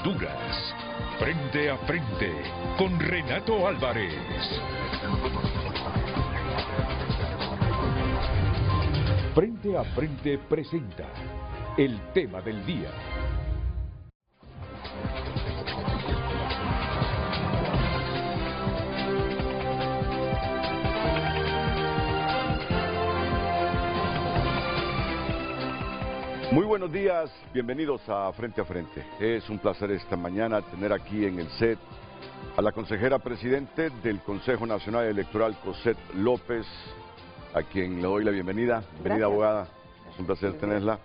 Honduras. Frente a frente con Renato Álvarez. Frente a frente presenta el tema del día. Muy buenos días, bienvenidos a Frente a Frente. Es un placer esta mañana tener aquí en el set a la consejera presidente del Consejo Nacional Electoral, Cosette López, a quien le doy la bienvenida. Bienvenida, abogada, es un placer tenerla.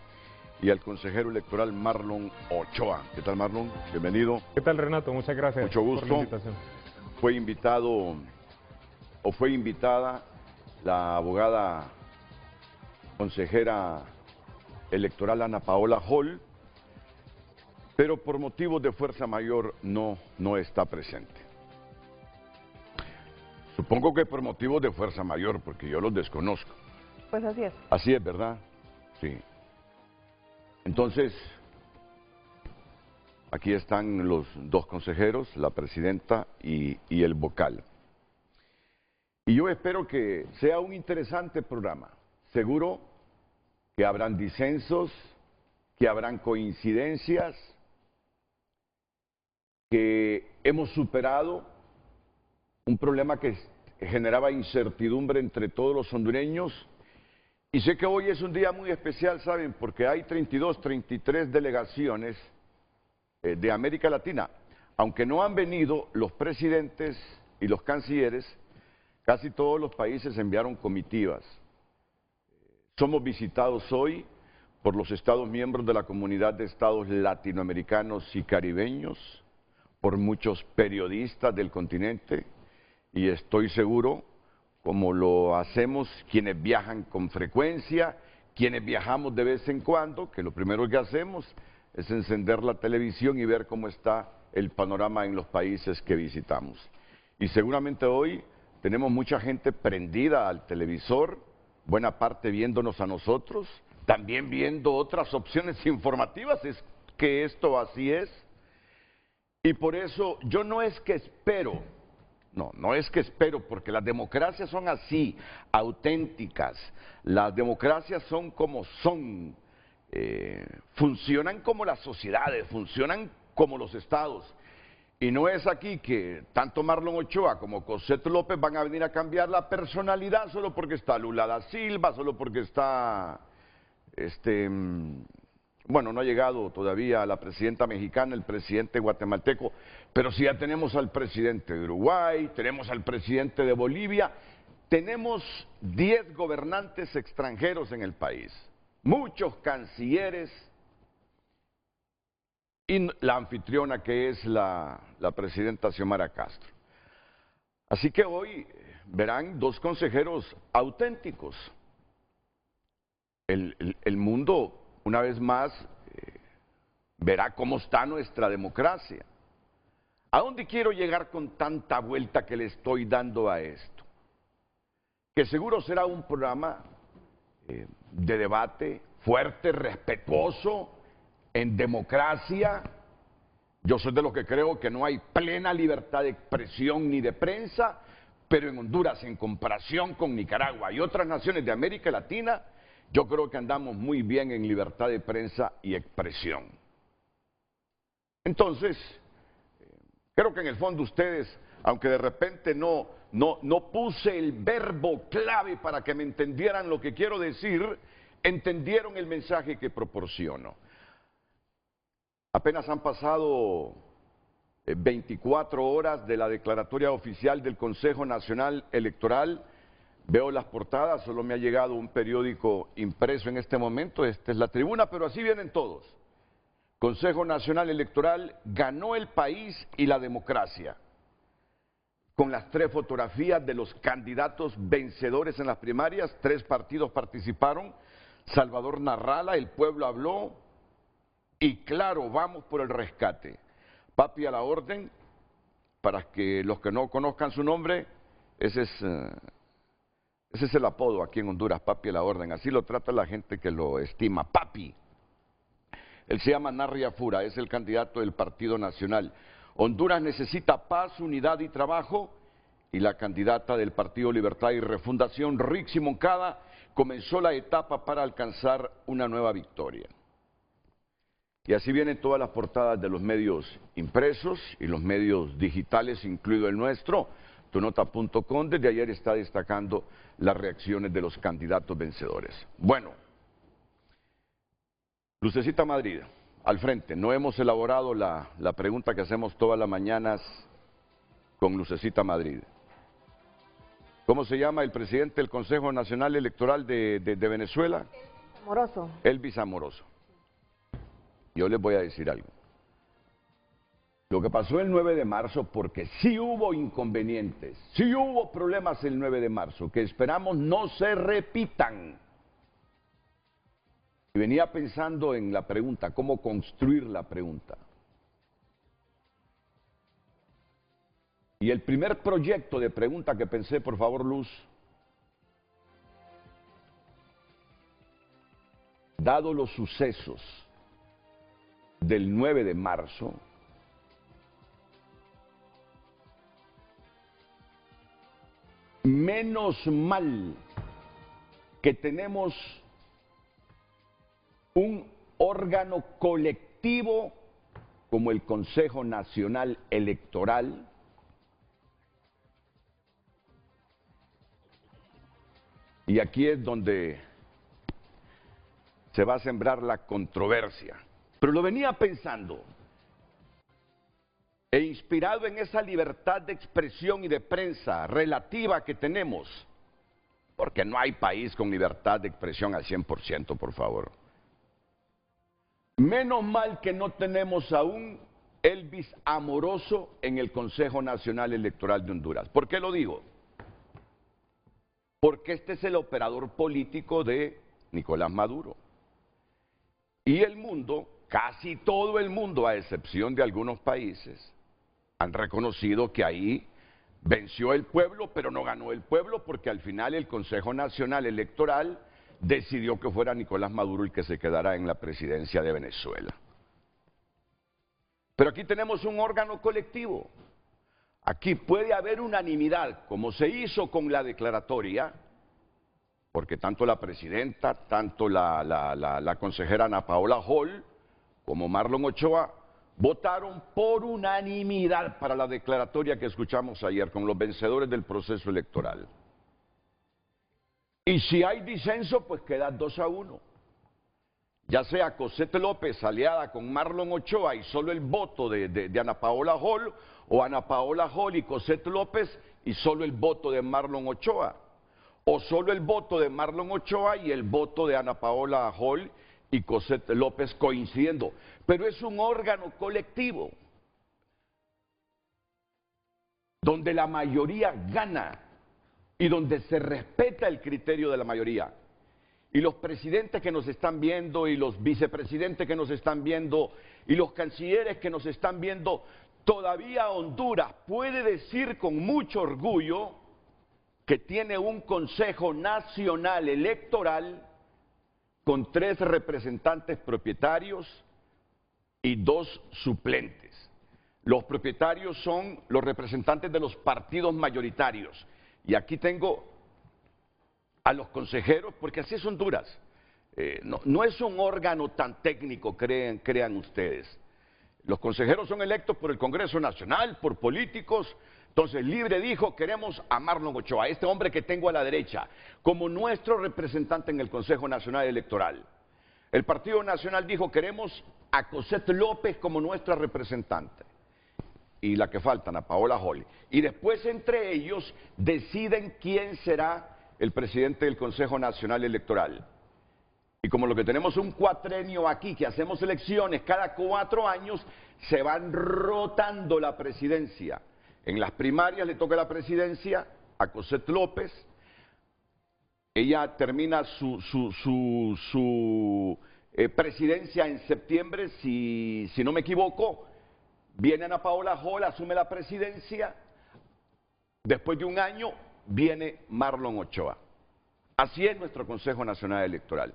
Y al consejero electoral Marlon Ochoa. ¿Qué tal, Marlon? Bienvenido. ¿Qué tal, Renato? Muchas gracias. Mucho gusto. Por la invitación. Fue invitada la abogada consejera electoral Ana Paola Hall, pero por motivos de fuerza mayor no está presente. Supongo que por motivos de fuerza mayor, porque yo los desconozco. Pues así es. Así es, ¿verdad? Sí. Entonces, aquí están los dos consejeros, la presidenta y el vocal. Y yo espero que sea un interesante programa. Seguro que habrán disensos, que habrán coincidencias, que hemos superado un problema que generaba incertidumbre entre todos los hondureños. Y sé que hoy es un día muy especial, ¿saben? Porque hay 32, 33 delegaciones de América Latina. Aunque no han venido los presidentes y los cancilleres, casi todos los países enviaron comitivas. Somos visitados hoy por los Estados miembros de la Comunidad de Estados Latinoamericanos y Caribeños, por muchos periodistas del continente, y estoy seguro, como lo hacemos quienes viajan con frecuencia, quienes viajamos de vez en cuando, que lo primero que hacemos es encender la televisión y ver cómo está el panorama en los países que visitamos. Y seguramente hoy tenemos mucha gente prendida al televisor, buena parte viéndonos a nosotros, también viendo otras opciones informativas, es que esto así es. Y por eso yo no es que espero, no es que espero, porque las democracias son así, auténticas, las democracias son como son, funcionan como las sociedades, funcionan como los estados. Y no es aquí que tanto Marlon Ochoa como Cosette López van a venir a cambiar la personalidad solo porque está Lula da Silva, solo porque está, bueno, no ha llegado todavía la presidenta mexicana, el presidente guatemalteco, pero sí ya tenemos al presidente de Uruguay, tenemos al presidente de Bolivia, tenemos 10 gobernantes extranjeros en el país, muchos cancilleres, y la anfitriona que es la presidenta Xiomara Castro. Así que hoy verán dos consejeros auténticos. El mundo, una vez más, verá cómo está nuestra democracia. ¿A dónde quiero llegar con tanta vuelta que le estoy dando a esto? Que seguro será un programa de debate fuerte, respetuoso, en democracia. Yo soy de los que creo que no hay plena libertad de expresión ni de prensa, pero en Honduras, en comparación con Nicaragua y otras naciones de América Latina, yo creo que andamos muy bien en libertad de prensa y expresión. Entonces, creo que en el fondo ustedes, aunque de repente no puse el verbo clave para que me entendieran lo que quiero decir, entendieron el mensaje que proporciono. Apenas han pasado 24 horas de la declaratoria oficial del Consejo Nacional Electoral. Veo las portadas, solo me ha llegado un periódico impreso en este momento, esta es La Tribuna, pero así vienen todos. Consejo Nacional Electoral ganó el país y la democracia. Con las 3 fotografías de los candidatos vencedores en las primarias, 3 partidos participaron. Salvador Narrala, El Pueblo Habló, y claro, vamos por el rescate. Papi a la orden, para que los que no conozcan su nombre, ese es el apodo aquí en Honduras, Papi a la orden. Así lo trata la gente que lo estima, Papi. Él se llama Narria Fura, es el candidato del Partido Nacional. Honduras necesita paz, unidad y trabajo, y la candidata del Partido Libertad y Refundación, Rixi Moncada, comenzó la etapa para alcanzar una nueva victoria. Y así vienen todas las portadas de los medios impresos y los medios digitales, incluido el nuestro. Tunota.com desde ayer está destacando las reacciones de los candidatos vencedores. Bueno, Lucecita Madrid, al frente. No hemos elaborado la pregunta que hacemos todas las mañanas con Lucecita Madrid. ¿Cómo se llama el presidente del Consejo Nacional Electoral de Venezuela? Elvis Amoroso. Elvis Amoroso. Yo les voy a decir algo. Lo que pasó el 9 de marzo, porque sí hubo inconvenientes, sí hubo problemas el 9 de marzo, que esperamos no se repitan. Y venía pensando en la pregunta, cómo construir la pregunta. Y el primer proyecto de pregunta que pensé, por favor, Luz, dado los sucesos del 9 de marzo, menos mal que tenemos un órgano colectivo como el Consejo Nacional Electoral, y aquí es donde se va a sembrar la controversia. Pero lo venía pensando, e inspirado en esa libertad de expresión y de prensa relativa que tenemos, porque no hay país con libertad de expresión al 100%, por favor. Menos mal que no tenemos a un Elvis Amoroso en el Consejo Nacional Electoral de Honduras. ¿Por qué lo digo? Porque este es el operador político de Nicolás Maduro. Y el mundo, casi todo el mundo, a excepción de algunos países, han reconocido que ahí venció el pueblo, pero no ganó el pueblo, porque al final el Consejo Nacional Electoral decidió que fuera Nicolás Maduro el que se quedara en la presidencia de Venezuela. Pero aquí tenemos un órgano colectivo. Aquí puede haber unanimidad, como se hizo con la declaratoria, porque tanto la presidenta, tanto la consejera Ana Paola Hall, como Marlon Ochoa, votaron por unanimidad para la declaratoria que escuchamos ayer con los vencedores del proceso electoral. Y si hay disenso, pues queda 2-1. Ya sea Cosette López aliada con Marlon Ochoa y solo el voto de Ana Paola Hall, o Ana Paola Hall y Cosette López y solo el voto de Marlon Ochoa, o solo el voto de Marlon Ochoa y el voto de Ana Paola Hall y Cosette López coincidiendo. Pero es un órgano colectivo donde la mayoría gana y donde se respeta el criterio de la mayoría. Y los presidentes que nos están viendo, y los vicepresidentes que nos están viendo, y los cancilleres que nos están viendo, todavía Honduras puede decir con mucho orgullo que tiene un Consejo Nacional Electoral con 3 representantes propietarios y 2 suplentes. Los propietarios son los representantes de los partidos mayoritarios. Y aquí tengo a los consejeros, porque así es Honduras. No es un órgano tan técnico, crean ustedes. Los consejeros son electos por el Congreso Nacional, por políticos. Entonces Libre dijo, queremos a Marlon Ochoa, este hombre que tengo a la derecha, como nuestro representante en el Consejo Nacional Electoral. El Partido Nacional dijo, queremos a Cosette López como nuestra representante. Y la que faltan, a Paola Hall. Y después entre ellos deciden quién será el presidente del Consejo Nacional Electoral. Y como lo que tenemos un cuatrenio aquí, que hacemos elecciones cada 4 años, se van rotando la presidencia. En las primarias le toca la presidencia a Cosette López. Ella termina su presidencia en septiembre, si no me equivoco. Viene Ana Paola Hall, asume la presidencia. Después de un año viene Marlon Ochoa. Así es nuestro Consejo Nacional Electoral.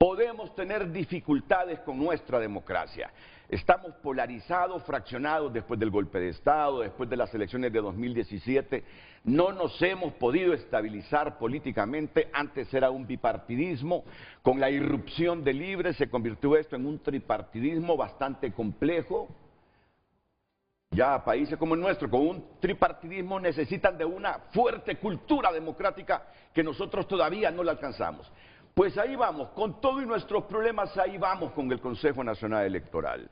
podemos tener dificultades con nuestra democracia. Estamos polarizados, fraccionados después del golpe de Estado, después de las elecciones de 2017. No nos hemos podido estabilizar políticamente. Antes era un bipartidismo. Con la irrupción de Libre se convirtió esto en un tripartidismo bastante complejo. Ya países como el nuestro, con un tripartidismo, necesitan de una fuerte cultura democrática que nosotros todavía no la alcanzamos. Pues ahí vamos, con todo y nuestros problemas, ahí vamos con el Consejo Nacional Electoral.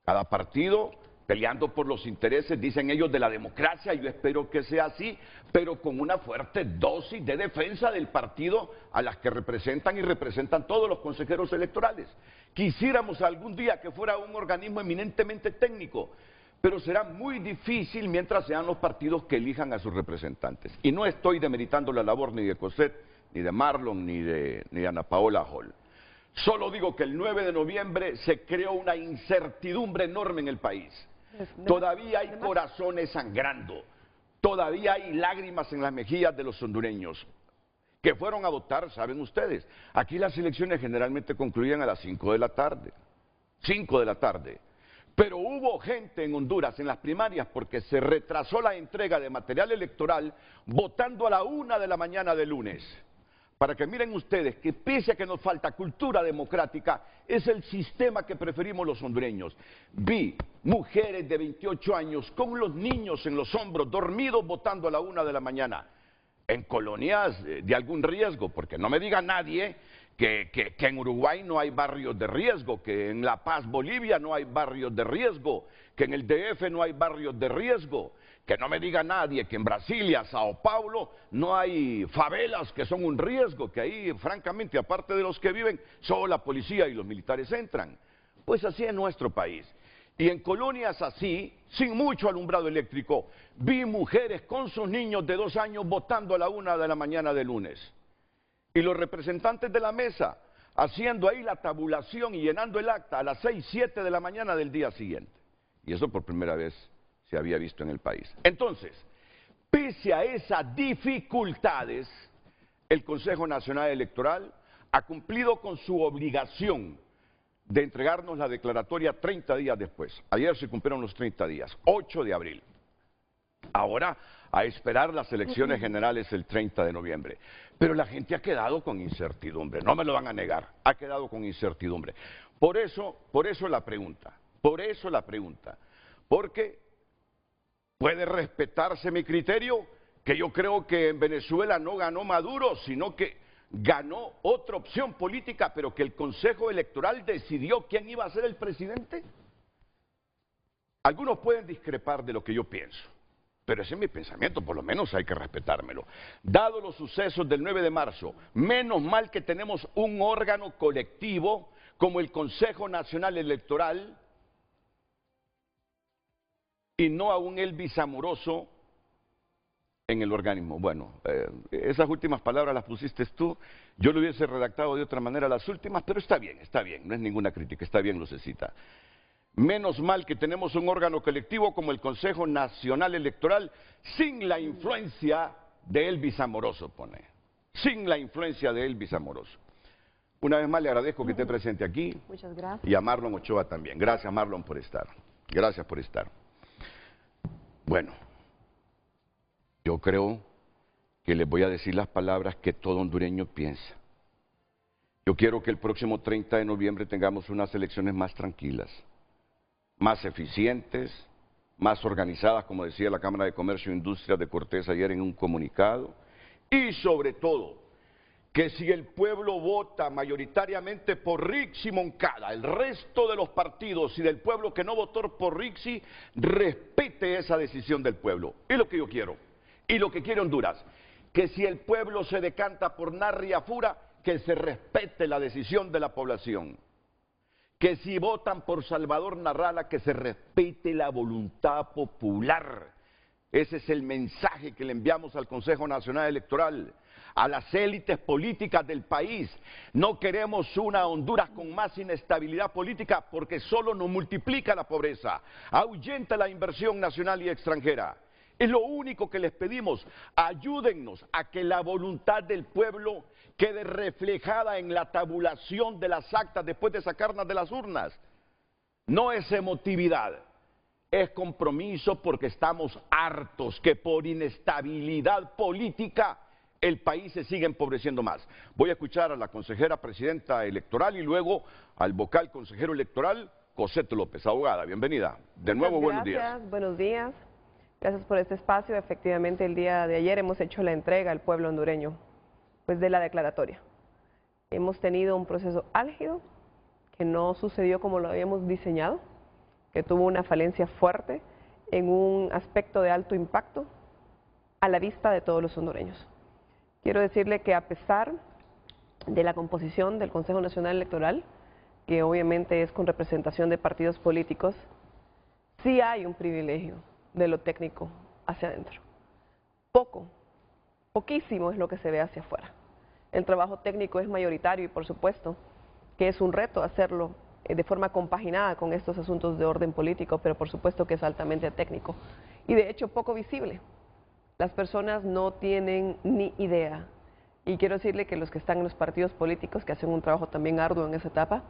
Cada partido peleando por los intereses, dicen ellos, de la democracia, yo espero que sea así, pero con una fuerte dosis de defensa del partido a las que representan y representan todos los consejeros electorales. Quisiéramos algún día que fuera un organismo eminentemente técnico, pero será muy difícil mientras sean los partidos que elijan a sus representantes. Y no estoy demeritando la labor ni de Cosette, ni de Marlon, ni de Ana Paola Hall. Solo digo que el 9 de noviembre se creó una incertidumbre enorme en el país. Todavía hay corazones sangrando, todavía hay lágrimas en las mejillas de los hondureños que fueron a votar, saben ustedes. Aquí las elecciones generalmente concluían a las 5 de la tarde, 5 de la tarde. Pero hubo gente en Honduras en las primarias porque se retrasó la entrega de material electoral votando a la 1 de la mañana del lunes. Para que miren ustedes que pese a que nos falta cultura democrática, es el sistema que preferimos los hondureños. Vi mujeres de 28 años con los niños en los hombros, dormidos, votando a la 1 de la mañana. En colonias de algún riesgo, porque no me diga nadie que en Uruguay no hay barrios de riesgo, que en La Paz, Bolivia, no hay barrios de riesgo, que en el DF no hay barrios de riesgo. Que no me diga nadie que en Brasilia, Sao Paulo, no hay favelas que son un riesgo, que ahí, francamente, aparte de los que viven, solo la policía y los militares entran. Pues así es nuestro país. Y en colonias así, sin mucho alumbrado eléctrico, vi mujeres con sus niños de 2 años votando a la 1 de la mañana del lunes. Y los representantes de la mesa haciendo ahí la tabulación y llenando el acta a las 6, 7 de la mañana del día siguiente. Y eso por primera vez se había visto en el país. Entonces, pese a esas dificultades, el Consejo Nacional Electoral ha cumplido con su obligación de entregarnos la declaratoria 30 días después. Ayer se cumplieron los 30 días, 8 de abril. Ahora, a esperar las elecciones generales el 30 de noviembre. Pero la gente ha quedado con incertidumbre, no me lo van a negar, ha quedado con incertidumbre. Por eso la pregunta, porque puede respetarse mi criterio, que yo creo que en Venezuela no ganó Maduro, sino que ganó otra opción política, pero que el Consejo Electoral decidió quién iba a ser el presidente. Algunos pueden discrepar de lo que yo pienso, pero ese es mi pensamiento, por lo menos hay que respetármelo. Dado los sucesos del 9 de marzo, menos mal que tenemos un órgano colectivo como el Consejo Nacional Electoral, y no a un Elvis amoroso en el organismo. Bueno, esas últimas palabras las pusiste tú, yo lo hubiese redactado de otra manera las últimas, pero está bien, no es ninguna crítica, está bien, Lucecita. Menos mal que tenemos un órgano colectivo como el Consejo Nacional Electoral sin la influencia de Elvis amoroso, pone. Sin la influencia de Elvis amoroso. Una vez más le agradezco que esté presente aquí. Muchas gracias. Y a Marlon Ochoa también. Gracias, Marlon, por estar. Gracias por estar. Bueno, yo creo que les voy a decir las palabras que todo hondureño piensa. Yo quiero que el próximo 30 de noviembre tengamos unas elecciones más tranquilas, más eficientes, más organizadas, como decía la Cámara de Comercio e Industria de Cortés ayer en un comunicado, y sobre todo, que si el pueblo vota mayoritariamente por Rixi Moncada, el resto de los partidos y del pueblo que no votó por Rixi, respete esa decisión del pueblo. Es lo que yo quiero, y lo que quiere Honduras, que si el pueblo se decanta por Narri Afura, que se respete la decisión de la población. Que si votan por Salvador Narrala, que se respete la voluntad popular. Ese es el mensaje que le enviamos al Consejo Nacional Electoral, a las élites políticas del país. No queremos una Honduras con más inestabilidad política porque solo nos multiplica la pobreza, ahuyenta la inversión nacional y extranjera. Es lo único que les pedimos. Ayúdennos a que la voluntad del pueblo quede reflejada en la tabulación de las actas después de sacarlas de las urnas. No es emotividad, es compromiso, porque estamos hartos que por inestabilidad política el país se siga empobreciendo más. Voy a escuchar a la consejera presidenta electoral y luego al vocal consejero electoral, Cosette López. Abogada, bienvenida. De nuevo, buenos días. Buenos días. Gracias por este espacio. Efectivamente, el día de ayer hemos hecho la entrega al pueblo hondureño, pues, de la declaratoria. Hemos tenido un proceso álgido que no sucedió como lo habíamos diseñado, que tuvo una falencia fuerte en un aspecto de alto impacto a la vista de todos los hondureños. Quiero decirle que a pesar de la composición del Consejo Nacional Electoral, que obviamente es con representación de partidos políticos, sí hay un privilegio de lo técnico hacia adentro. Poquísimo es lo que se ve hacia afuera. El trabajo técnico es mayoritario y por supuesto que es un reto hacerlo de forma compaginada con estos asuntos de orden político, pero por supuesto que es altamente técnico y de hecho poco visible. Las personas no tienen ni idea, y quiero decirle que los que están en los partidos políticos, que hacen un trabajo también arduo en esa etapa,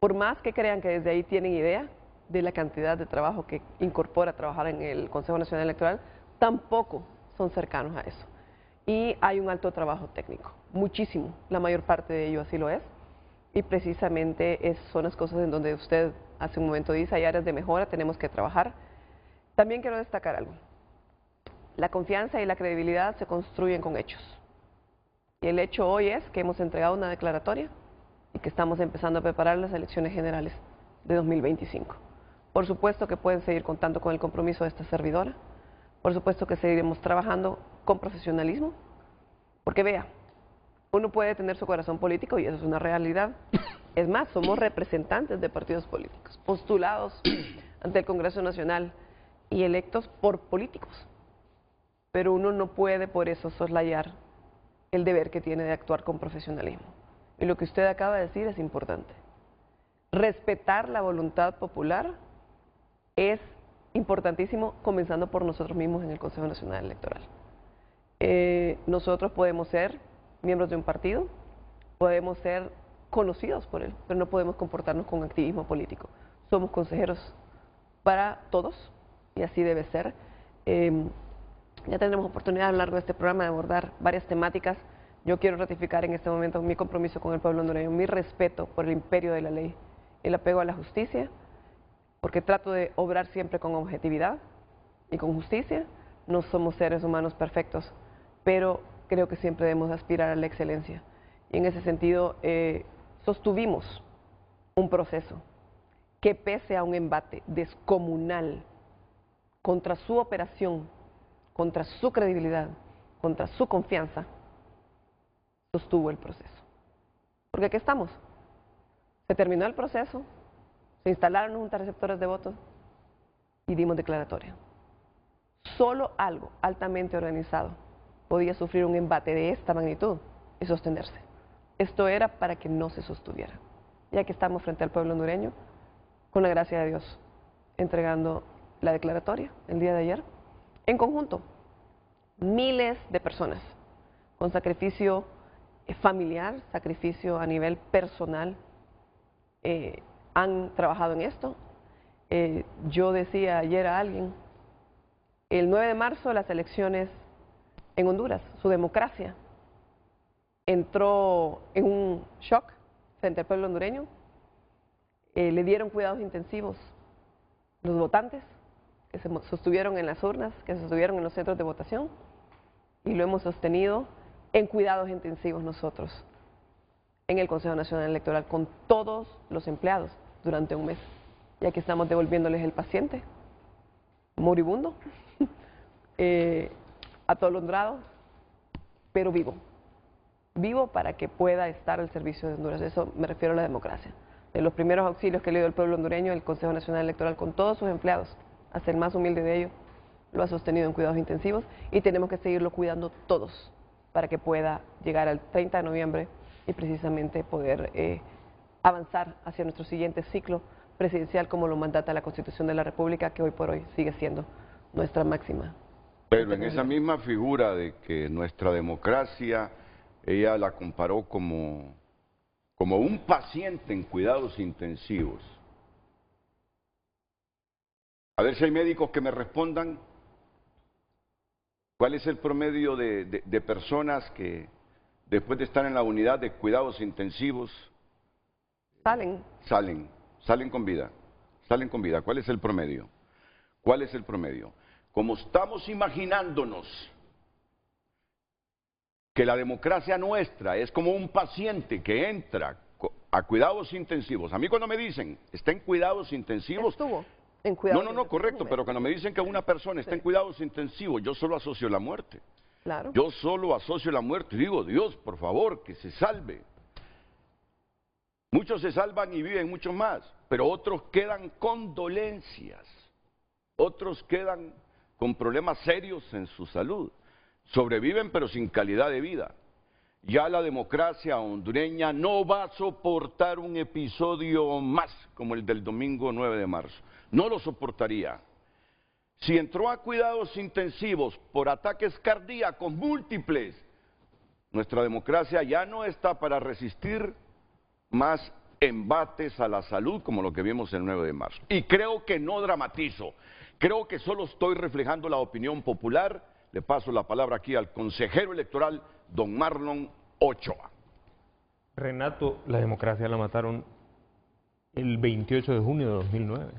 por más que crean que desde ahí tienen idea de la cantidad de trabajo que incorpora trabajar en el Consejo Nacional Electoral, tampoco son cercanos a eso. Y hay un alto trabajo técnico, muchísimo, la mayor parte de ello así lo es, y precisamente son las cosas en donde usted hace un momento dice, hay áreas de mejora, tenemos que trabajar. También quiero destacar algo. La confianza y la credibilidad se construyen con hechos. Y el hecho hoy es que hemos entregado una declaratoria y que estamos empezando a preparar las elecciones generales de 2025. Por supuesto que pueden seguir contando con el compromiso de esta servidora. Por supuesto que seguiremos trabajando con profesionalismo. Porque vea, uno puede tener su corazón político y eso es una realidad. Es más, somos representantes de partidos políticos, postulados ante el Congreso Nacional y electos por políticos. Pero uno no puede por eso soslayar el deber que tiene de actuar con profesionalismo. Y lo que usted acaba de decir es importante. Respetar la voluntad popular es importantísimo, comenzando por nosotros mismos en el Consejo Nacional Electoral. Nosotros podemos ser miembros de un partido, podemos ser conocidos por él, pero no podemos comportarnos con activismo político. Somos consejeros para todos y así debe ser. Ya tendremos oportunidad a lo largo de este programa de abordar varias temáticas. Yo quiero ratificar en este momento mi compromiso con el pueblo hondureño, mi respeto por el imperio de la ley, el apego a la justicia, porque trato de obrar siempre con objetividad y con justicia. No somos seres humanos perfectos, pero creo que siempre debemos aspirar a la excelencia. Y en ese sentido, sostuvimos un proceso que pese a un embate descomunal contra su operación, contra su credibilidad, contra su confianza, sostuvo el proceso. Porque aquí estamos. Se terminó el proceso, se instalaron juntas receptoras de votos y dimos declaratoria. Solo algo altamente organizado podía sufrir un embate de esta magnitud y sostenerse. Esto era para que no se sostuviera. Ya que estamos frente al pueblo hondureño, con la gracia de Dios, entregando la declaratoria el día de ayer, en conjunto, miles de personas con sacrificio familiar, sacrificio a nivel personal, han trabajado en esto. Yo decía ayer a alguien, el 9 de marzo las elecciones en Honduras, su democracia entró en un shock frente al pueblo hondureño, le dieron cuidados intensivos los votantes que se sostuvieron en las urnas, que se sostuvieron en los centros de votación, y lo hemos sostenido en cuidados intensivos nosotros en el Consejo Nacional Electoral con todos los empleados durante un mes, ya que estamos devolviéndoles el paciente moribundo, atolondrado, pero vivo para que pueda estar al servicio de Honduras. Eso me refiero a la democracia. De los primeros auxilios que le dio el pueblo hondureño, el Consejo Nacional Electoral con todos sus empleados, hasta el más humilde de ellos, lo ha sostenido en cuidados intensivos y tenemos que seguirlo cuidando todos para que pueda llegar al 30 de noviembre y precisamente poder avanzar hacia nuestro siguiente ciclo presidencial como lo mandata la Constitución de la República, que hoy por hoy sigue siendo nuestra máxima Pero en esa misma figura de que nuestra democracia, ella la comparó como un paciente en cuidados intensivos. A ver si hay médicos que me respondan cuál es el promedio de personas que después de estar en la unidad de cuidados intensivos salen con vida, salen con vida. ¿Cuál es el promedio? ¿Cuál es el promedio? Como estamos imaginándonos que la democracia nuestra es como un paciente que entra a cuidados intensivos. A mí cuando me dicen, está en cuidados intensivos... Estuvo en cuidados intensivos. Correcto, pero cuando me dicen que una persona está en cuidados intensivos, yo solo asocio la muerte. Claro. Yo solo asocio la muerte y digo, Dios, por favor, que se salve. Muchos se salvan y viven mucho más, pero otros quedan con dolencias. Otros quedan con problemas serios en su salud. Sobreviven pero sin calidad de vida. Ya la democracia hondureña no va a soportar un episodio más como el del domingo 9 de marzo. No lo soportaría. Si entró a cuidados intensivos por ataques cardíacos múltiples, nuestra democracia ya no está para resistir más embates a la salud como lo que vimos el 9 de marzo. Y creo que no dramatizo, creo que solo estoy reflejando la opinión popular. Le paso la palabra aquí al consejero electoral, don Marlon Ochoa. Renato, la democracia la mataron el 28 de junio de 2009.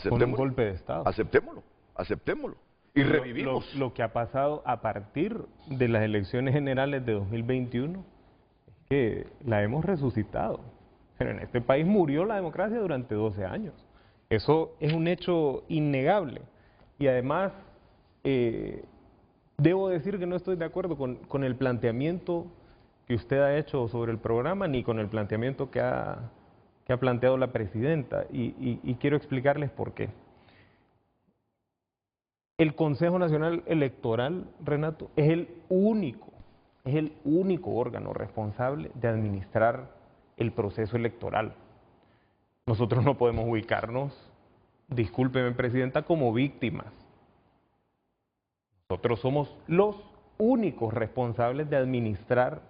Con un golpe de Estado. Aceptémoslo, aceptémoslo. Y revivimos. Lo que ha pasado a partir de las elecciones generales de 2021 es que la hemos resucitado. Pero en este país murió la democracia durante 12 años. Eso es un hecho innegable. Y además, debo decir que no estoy de acuerdo con el planteamiento que usted ha hecho sobre el programa, ni con el planteamiento que ha planteado la presidenta, y quiero explicarles por qué. El Consejo Nacional Electoral, Renato, es el único órgano responsable de administrar el proceso electoral. Nosotros no podemos ubicarnos, discúlpeme, presidenta, como víctimas. Nosotros somos los únicos responsables de administrar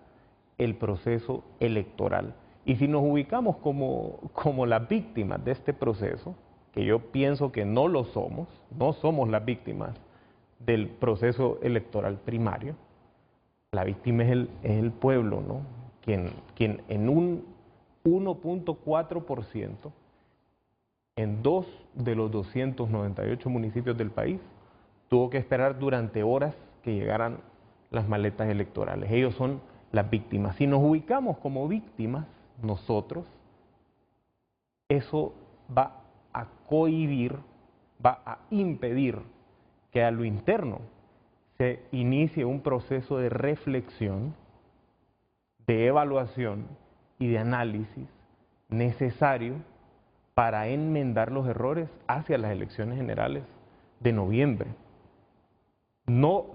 el proceso electoral. Y si nos ubicamos como las víctimas de este proceso, que yo pienso que no lo somos, no somos las víctimas del proceso electoral primario, la víctima es el pueblo, ¿no? Quien en un 1.4%, en 2 de los 298 municipios del país, tuvo que esperar durante horas que llegaran las maletas electorales. Ellos son las víctimas. Si nos ubicamos como víctimas, nosotros, eso va a cohibir, va a impedir que a lo interno se inicie un proceso de reflexión, de evaluación y de análisis necesario para enmendar los errores hacia las elecciones generales de noviembre. No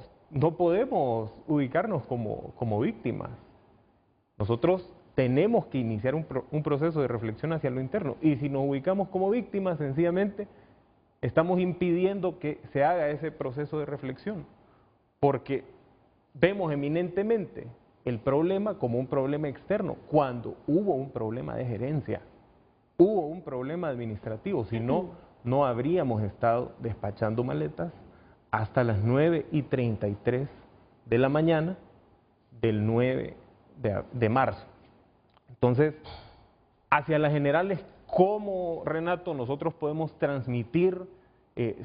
podemos ubicarnos como víctimas. Nosotros tenemos que iniciar un proceso de reflexión hacia lo interno, y si nos ubicamos como víctimas, sencillamente estamos impidiendo que se haga ese proceso de reflexión, porque vemos eminentemente el problema como un problema externo, cuando hubo un problema de gerencia, hubo un problema administrativo. Si no, no habríamos estado despachando maletas hasta las 9:33 de la mañana del 9 de marzo. Entonces, hacia las generales, ¿cómo, Renato, nosotros podemos transmitir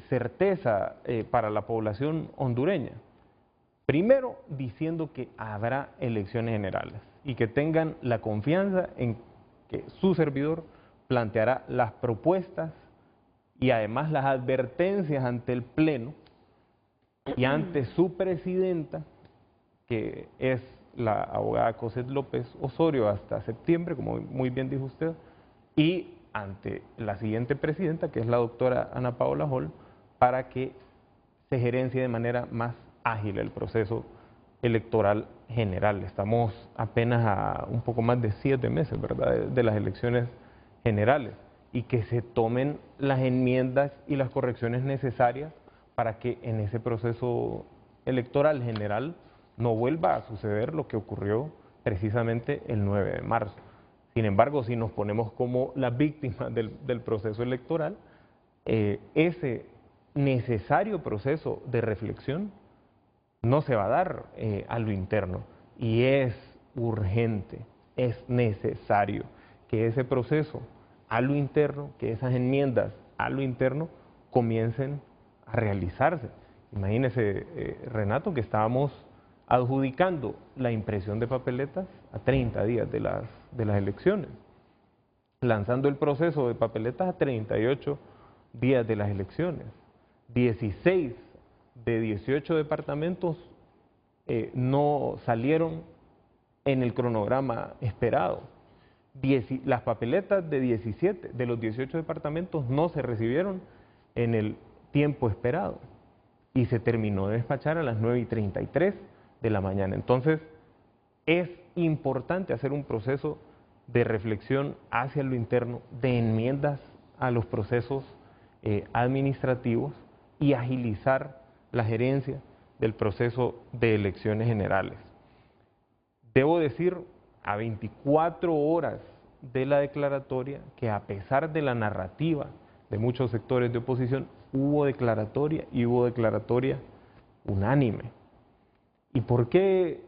certeza para la población hondureña? Primero, diciendo que habrá elecciones generales y que tengan la confianza en que su servidor planteará las propuestas y además las advertencias ante el Pleno y ante su presidenta, que es la abogada Cosette López Osorio hasta septiembre, como muy bien dijo usted, y ante la siguiente presidenta, que es la doctora Ana Paola Hall, para que se gerencie de manera más ágil el proceso electoral general. Estamos apenas a un poco más de 7 meses, ¿verdad?, de las elecciones generales, y que se tomen las enmiendas y las correcciones necesarias para que en ese proceso electoral general no vuelva a suceder lo que ocurrió precisamente el 9 de marzo. Sin embargo, si nos ponemos como las víctimas del proceso electoral, ese necesario proceso de reflexión no se va a dar a lo interno, y es urgente, es necesario que ese proceso a lo interno, que esas enmiendas a lo interno comiencen a realizarse. Imagínese, Renato, que estábamos adjudicando la impresión de papeletas a 30 días de las elecciones, lanzando el proceso de papeletas a 38 días de las elecciones. 16 de 18 departamentos no salieron en el cronograma esperado. Las papeletas de 17 de los 18 departamentos no se recibieron en el tiempo esperado y se terminó de despachar a las 9:33 de la mañana. Entonces, es importante hacer un proceso de reflexión hacia lo interno, de enmiendas a los procesos administrativos y agilizar la gerencia del proceso de elecciones generales. Debo decir, a 24 horas de la declaratoria, que a pesar de la narrativa de muchos sectores de oposición, hubo declaratoria y hubo declaratoria unánime. ¿Y por qué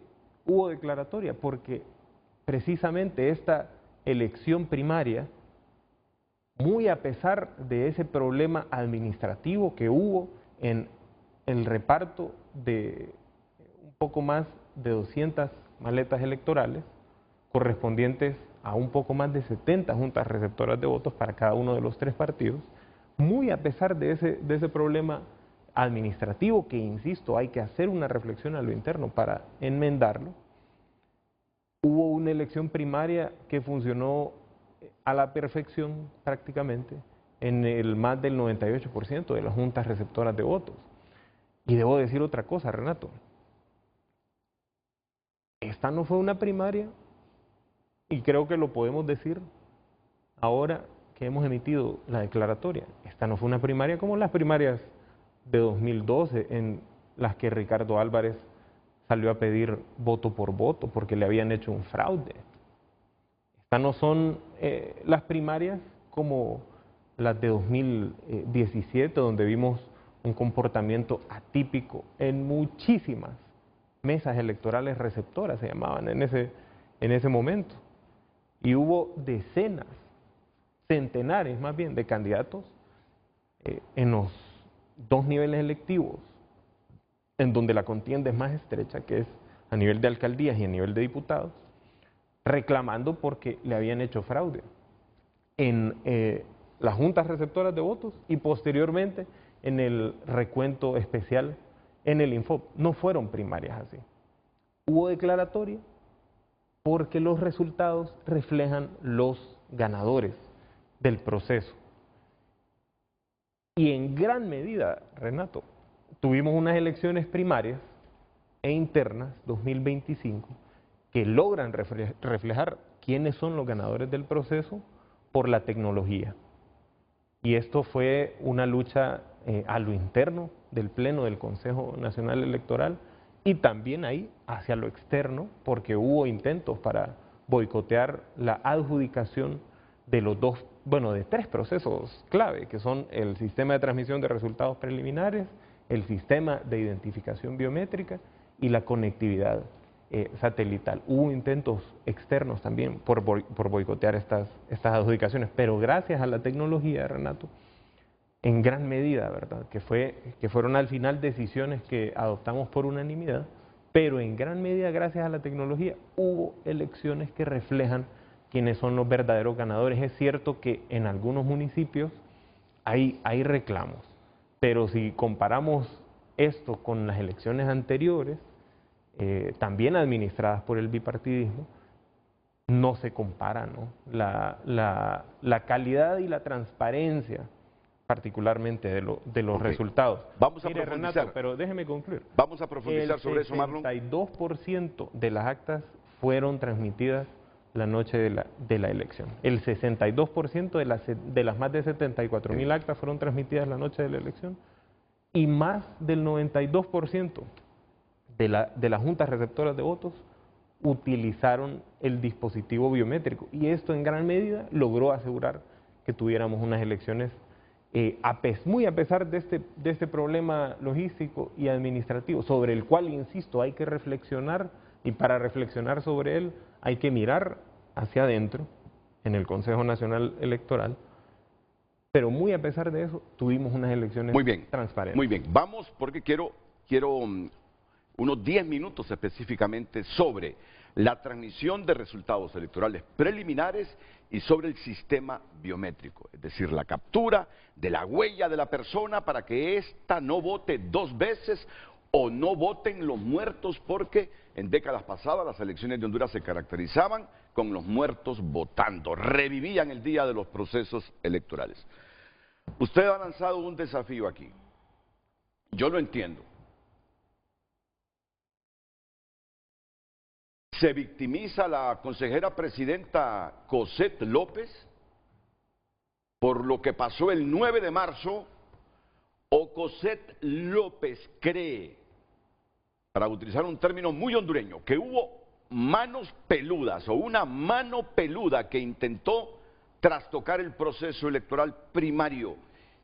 hubo declaratoria? Porque precisamente esta elección primaria, muy a pesar de ese problema administrativo que hubo en el reparto de un poco más de 200 maletas electorales, correspondientes a un poco más de 70 juntas receptoras de votos para cada uno de los tres partidos, muy a pesar de ese problema administrativo, que insisto, hay que hacer una reflexión a lo interno para enmendarlo, hubo una elección primaria que funcionó a la perfección prácticamente en el más del 98% de las juntas receptoras de votos. Y debo decir otra cosa, Renato. Esta no fue una primaria, y creo que lo podemos decir ahora que hemos emitido la declaratoria. Esta no fue una primaria como las primarias de 2012, en las que Ricardo Álvarez salió a pedir voto por voto porque le habían hecho un fraude. Estas no son las primarias como las de 2017, donde vimos un comportamiento atípico en muchísimas mesas electorales receptoras, se llamaban en ese momento. Y hubo decenas, centenares más bien, de candidatos en los dos niveles electivos, en donde la contienda es más estrecha, que es a nivel de alcaldías y a nivel de diputados, reclamando porque le habían hecho fraude en las juntas receptoras de votos y posteriormente en el recuento especial en el Infop. No fueron primarias así. Hubo declaratoria porque los resultados reflejan los ganadores del proceso. Y en gran medida, Renato, tuvimos unas elecciones primarias e internas 2025 que logran reflejar quiénes son los ganadores del proceso por la tecnología. Y esto fue una lucha a lo interno del Pleno del Consejo Nacional Electoral y también ahí hacia lo externo, porque hubo intentos para boicotear la adjudicación de los de tres procesos clave, que son el sistema de transmisión de resultados preliminares, el sistema de identificación biométrica y la conectividad satelital. Hubo intentos externos también por boicotear estas adjudicaciones, pero gracias a la tecnología, Renato, en gran medida, ¿verdad? Que fueron al final decisiones que adoptamos por unanimidad, pero en gran medida gracias a la tecnología hubo elecciones que reflejan quiénes son los verdaderos ganadores. Es cierto que en algunos municipios hay reclamos, pero si comparamos esto con las elecciones anteriores, también administradas por el bipartidismo, no se compara, ¿no? La calidad y la transparencia, particularmente de los resultados. Vamos a Mire, profundizar. Renato, pero déjeme concluir. Vamos a profundizar sobre eso, Marlon. El 62% de las actas fueron transmitidas la noche de la elección. El 62% de las más de 74,000 actas fueron transmitidas la noche de la elección, y más del 92% de las juntas receptoras de votos utilizaron el dispositivo biométrico, y esto en gran medida logró asegurar que tuviéramos unas elecciones muy a pesar de este problema logístico y administrativo, sobre el cual, insisto, hay que reflexionar, y para reflexionar sobre él hay que mirar hacia adentro en el Consejo Nacional Electoral, pero muy a pesar de eso tuvimos unas elecciones transparentes. Muy bien, vamos porque quiero unos 10 minutos específicamente sobre la transmisión de resultados electorales preliminares y sobre el sistema biométrico, es decir, la captura de la huella de la persona para que ésta no vote 2 veces o no voten los muertos, porque en décadas pasadas las elecciones de Honduras se caracterizaban con los muertos votando, revivían el día de los procesos electorales. Usted ha lanzado un desafío aquí, yo lo entiendo. ¿Se victimiza la consejera presidenta Cosette López por lo que pasó el 9 de marzo? ¿O Cosette López cree, para utilizar un término muy hondureño, que hubo manos peludas o una mano peluda que intentó trastocar el proceso electoral primario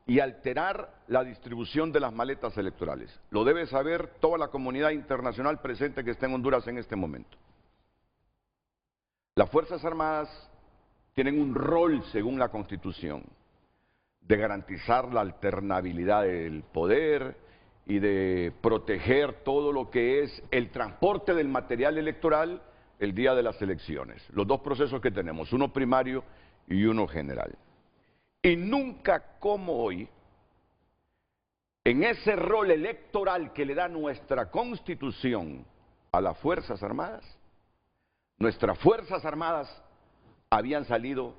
y alterar la distribución de las maletas electorales? Lo debe saber toda la comunidad internacional presente que está en Honduras en este momento. Las Fuerzas Armadas tienen un rol, según la Constitución, de garantizar la alternabilidad del poder y de proteger todo lo que es el transporte del material electoral el día de las elecciones. Los 2 procesos que tenemos, uno primario y uno general. Y nunca como hoy, en ese rol electoral que le da nuestra Constitución a las Fuerzas Armadas, nuestras Fuerzas Armadas habían salido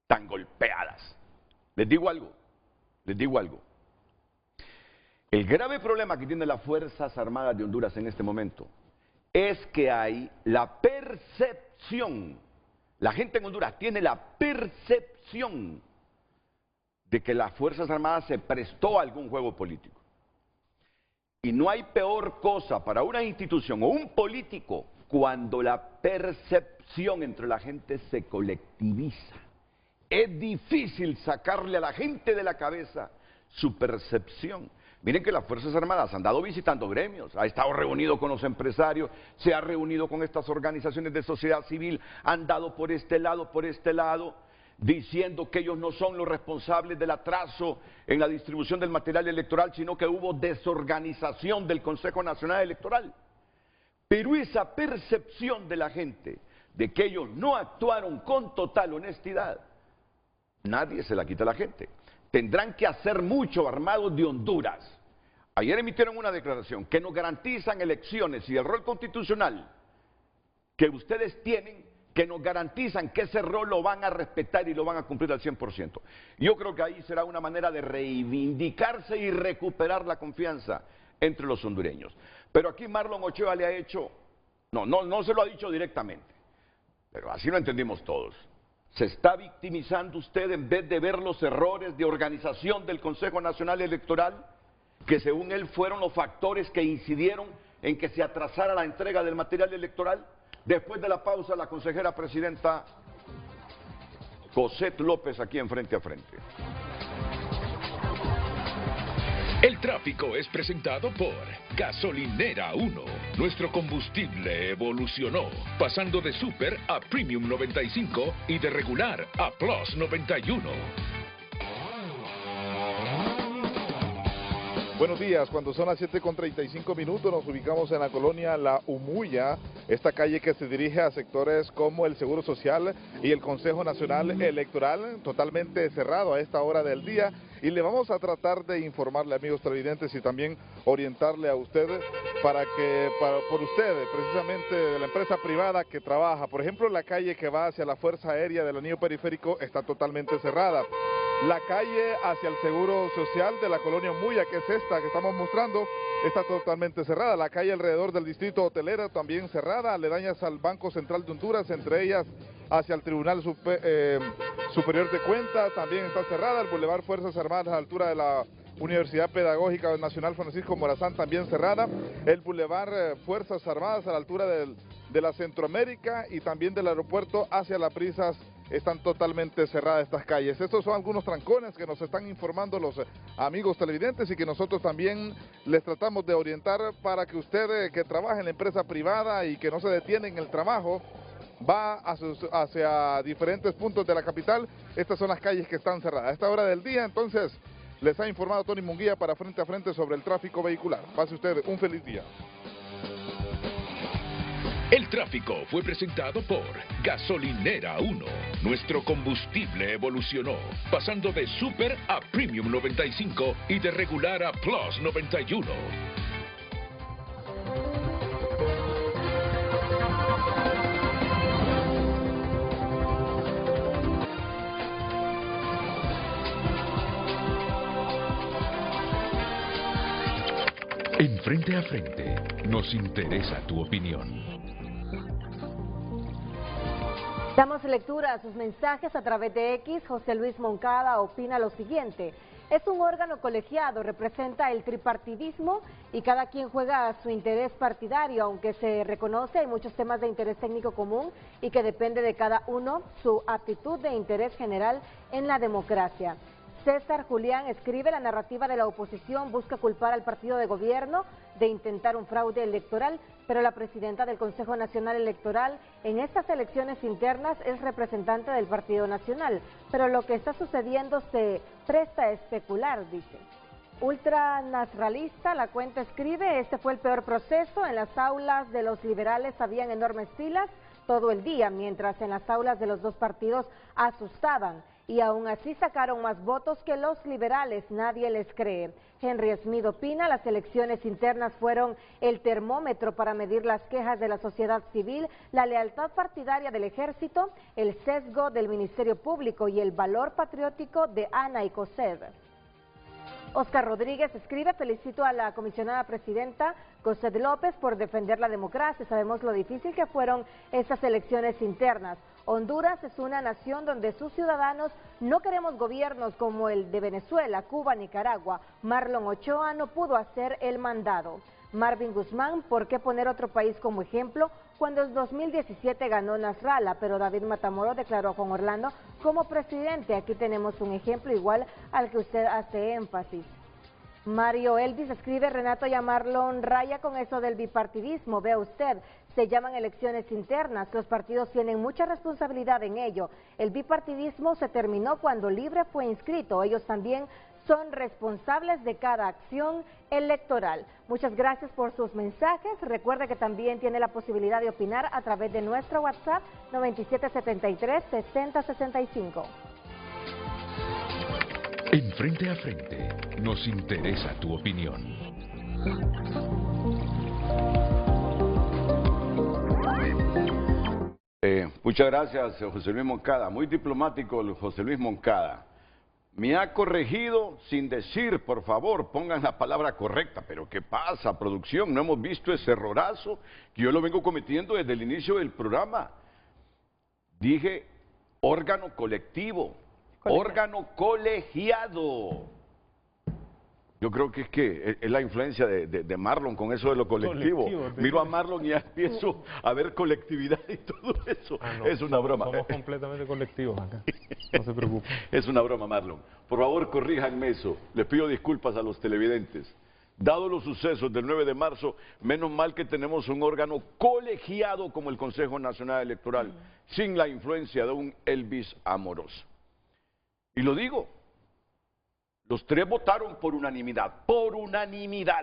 tan golpeadas. Les digo algo. El grave problema que tienen las Fuerzas Armadas de Honduras en este momento es que hay la percepción, la gente en Honduras tiene la percepción de que las Fuerzas Armadas se prestó a algún juego político. Y no hay peor cosa para una institución o un político cuando la percepción entre la gente se colectiviza. Es difícil sacarle a la gente de la cabeza su percepción. Miren que las Fuerzas Armadas han andado visitando gremios, ha estado reunido con los empresarios, se ha reunido con estas organizaciones de sociedad civil, han dado por este lado, diciendo que ellos no son los responsables del atraso en la distribución del material electoral, sino que hubo desorganización del Consejo Nacional Electoral. Pero esa percepción de la gente de que ellos no actuaron con total honestidad, nadie se la quita a la gente. Tendrán que hacer mucho armados de Honduras. Ayer emitieron una declaración que nos garantizan elecciones y el rol constitucional que ustedes tienen, que nos garantizan que ese rol lo van a respetar y lo van a cumplir al 100%. Yo creo que ahí será una manera de reivindicarse y recuperar la confianza entre los hondureños. Pero aquí Marlon Ochoa le ha hecho, no se lo ha dicho directamente, pero así lo entendimos todos. Se está victimizando usted en vez de ver los errores de organización del Consejo Nacional Electoral, que según él fueron los factores que incidieron en que se atrasara la entrega del material electoral. Después de la pausa, la consejera presidenta Cosette López aquí en Frente a Frente. El tráfico es presentado por Gasolinera 1. Nuestro combustible evolucionó, pasando de Super a Premium 95 y de regular a Plus 91. Buenos días, cuando son las 7:35 nos ubicamos en la colonia La Umuya, esta calle que se dirige a sectores como el Seguro Social y el Consejo Nacional Electoral, totalmente cerrado a esta hora del día, y le vamos a tratar de informarle, amigos televidentes, y también orientarle a usted por usted, precisamente de la empresa privada que trabaja. Por ejemplo, la calle que va hacia la Fuerza Aérea del Anillo Periférico está totalmente cerrada. La calle hacia el Seguro Social de la colonia Muya, que es esta que estamos mostrando, está totalmente cerrada. La calle alrededor del distrito hotelero también cerrada, aledañas al Banco Central de Honduras, entre ellas hacia el Tribunal Superior de Cuentas, también está cerrada. El Boulevard Fuerzas Armadas a la altura de la Universidad Pedagógica Nacional Francisco Morazán también cerrada, el Boulevard Fuerzas Armadas a la altura de la Centroamérica y también del aeropuerto hacia Las Brisas están totalmente cerradas estas calles. Estos son algunos trancones que nos están informando los amigos televidentes y que nosotros también les tratamos de orientar para que usted que trabaja en la empresa privada y que no se detiene en el trabajo, va hacia diferentes puntos de la capital. Estas son las calles que están cerradas. A esta hora del día, entonces, les ha informado Tony Munguía para Frente a Frente sobre el tráfico vehicular. Pase usted un feliz día. El tráfico fue presentado por Gasolinera 1. Nuestro combustible evolucionó, pasando de Super a Premium 95 y de regular a Plus 91. En Frente a Frente, nos interesa tu opinión. Damos lectura a sus mensajes a través de X. José Luis Moncada opina lo siguiente: es un órgano colegiado, representa el tripartidismo y cada quien juega a su interés partidario, aunque se reconoce hay muchos temas de interés técnico común y que depende de cada uno su aptitud de interés general en la democracia. César Julián escribe: la narrativa de la oposición busca culpar al partido de gobierno de intentar un fraude electoral, pero la presidenta del Consejo Nacional Electoral en estas elecciones internas es representante del Partido Nacional, pero lo que está sucediendo se presta a especular, dice. Ultranacionalista, la cuenta escribe: este fue el peor proceso, en las aulas de los liberales habían enormes filas todo el día, mientras en las aulas de los dos partidos asustaban. Y aún así sacaron más votos que los liberales, nadie les cree. Henry Smith opina: las elecciones internas fueron el termómetro para medir las quejas de la sociedad civil, la lealtad partidaria del ejército, el sesgo del Ministerio Público y el valor patriótico de Ana y Cosed. Oscar Rodríguez escribe: felicito a la comisionada presidenta Cosed López por defender la democracia. Sabemos lo difícil que fueron estas elecciones internas. Honduras es una nación donde sus ciudadanos no queremos gobiernos como el de Venezuela, Cuba, Nicaragua. Marlon Ochoa no pudo hacer el mandado. Marvin Guzmán: ¿por qué poner otro país como ejemplo cuando en 2017 ganó Nasrallah, pero David Matamoros declaró a Juan Orlando como presidente? Aquí tenemos un ejemplo igual al que usted hace énfasis. Mario Elvis escribe: Renato y a Marlon raya con eso del bipartidismo. Vea usted, se llaman elecciones internas, los partidos tienen mucha responsabilidad en ello. El bipartidismo se terminó cuando Libre fue inscrito, ellos también son responsables de cada acción electoral. Muchas gracias por sus mensajes. Recuerde que también tiene la posibilidad de opinar a través de nuestro WhatsApp 9773-6065. En Frente a Frente, nos interesa tu opinión. Muchas gracias, José Luis Moncada. Muy diplomático el José Luis Moncada. Me ha corregido sin decir, por favor, pongan la palabra correcta. Pero ¿qué pasa, producción? No hemos visto ese errorazo que yo lo vengo cometiendo desde el inicio del programa. Dije órgano colectivo, órgano colegiado. Yo creo que es la influencia de Marlon con eso de lo colectivo. Miro a Marlon y ya empiezo a ver colectividad y todo eso. No, es una broma. Somos completamente colectivos acá. No se preocupen. Es una broma, Marlon. Por favor, corríjanme eso. Les pido disculpas a los televidentes. Dado los sucesos del 9 de marzo, menos mal que tenemos un órgano colegiado como el Consejo Nacional Electoral, sin la influencia de un Elvis Amorós. Y lo digo. Los tres votaron por unanimidad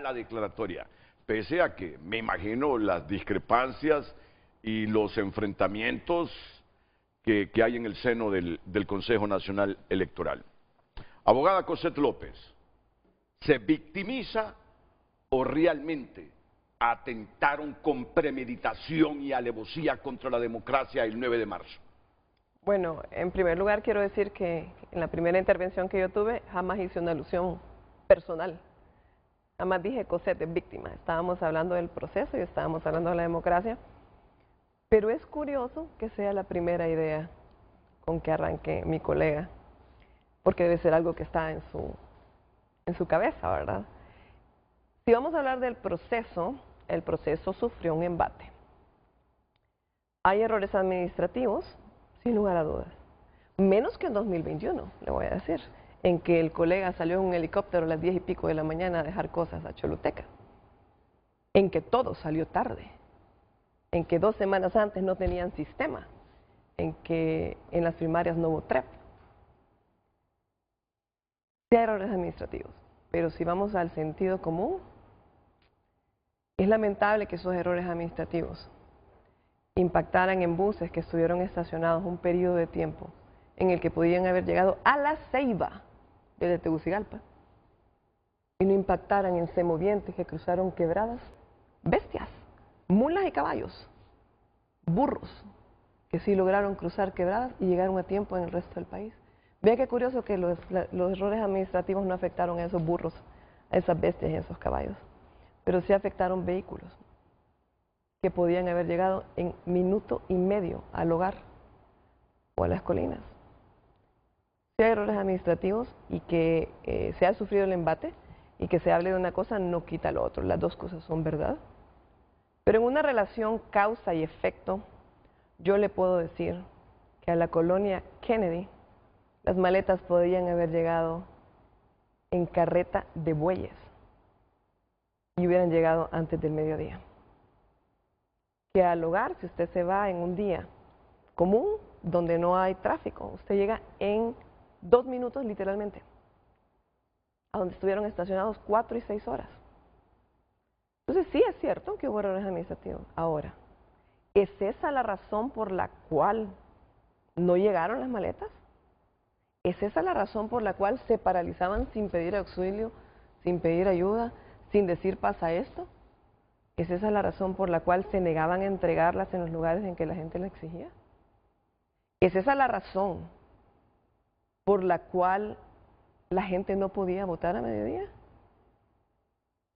la declaratoria, pese a que me imagino las discrepancias y los enfrentamientos que hay en el seno del Consejo Nacional Electoral. Abogada Cosed López, ¿se victimiza o realmente atentaron con premeditación y alevosía contra la democracia el 9 de marzo? Bueno, en primer lugar quiero decir que en la primera intervención que yo tuve jamás hice una alusión personal. Jamás dije Cosed es víctima. Estábamos hablando del proceso y estábamos hablando de la democracia. Pero es curioso que sea la primera idea con que arranque mi colega, porque debe ser algo que está en en su cabeza, ¿verdad? Si vamos a hablar del proceso, el proceso sufrió un embate. Hay errores administrativos, sin lugar a dudas. Menos que en 2021, le voy a decir, en que el colega salió en un helicóptero a las 10 y pico de la mañana a dejar cosas a Choluteca. En que todo salió tarde. En que 2 semanas antes no tenían sistema. En que en las primarias no hubo TREP. Sí hay errores administrativos, pero si vamos al sentido común, es lamentable que esos errores administrativos impactaran en buses que estuvieron estacionados un periodo de tiempo en el que podían haber llegado a La Ceiba desde Tegucigalpa y no impactaran en semovientes que cruzaron quebradas, bestias, mulas y caballos, burros, que sí lograron cruzar quebradas y llegaron a tiempo en el resto del país. Vea qué curioso que los errores administrativos no afectaron a esos burros, a esas bestias y a esos caballos, pero sí afectaron vehículos que podían haber llegado en minuto y medio al hogar o a las colinas. Si hay errores administrativos y que se ha sufrido el embate y que se hable de una cosa no quita lo otro, las dos cosas son verdad. Pero en una relación causa y efecto, yo le puedo decir que a la colonia Kennedy las maletas podían haber llegado en carreta de bueyes y hubieran llegado antes del mediodía. Que al hogar, si usted se va en un día común, donde no hay tráfico, usted llega en 2 minutos literalmente, a donde estuvieron estacionados 4 y 6 horas. Entonces sí es cierto que hubo errores administrativos. Ahora, ¿es esa la razón por la cual no llegaron las maletas? ¿Es esa la razón por la cual se paralizaban sin pedir auxilio, sin pedir ayuda, sin decir pasa esto? ¿Es esa la razón por la cual se negaban a entregarlas en los lugares en que la gente las exigía? ¿Es esa la razón por la cual la gente no podía votar a mediodía?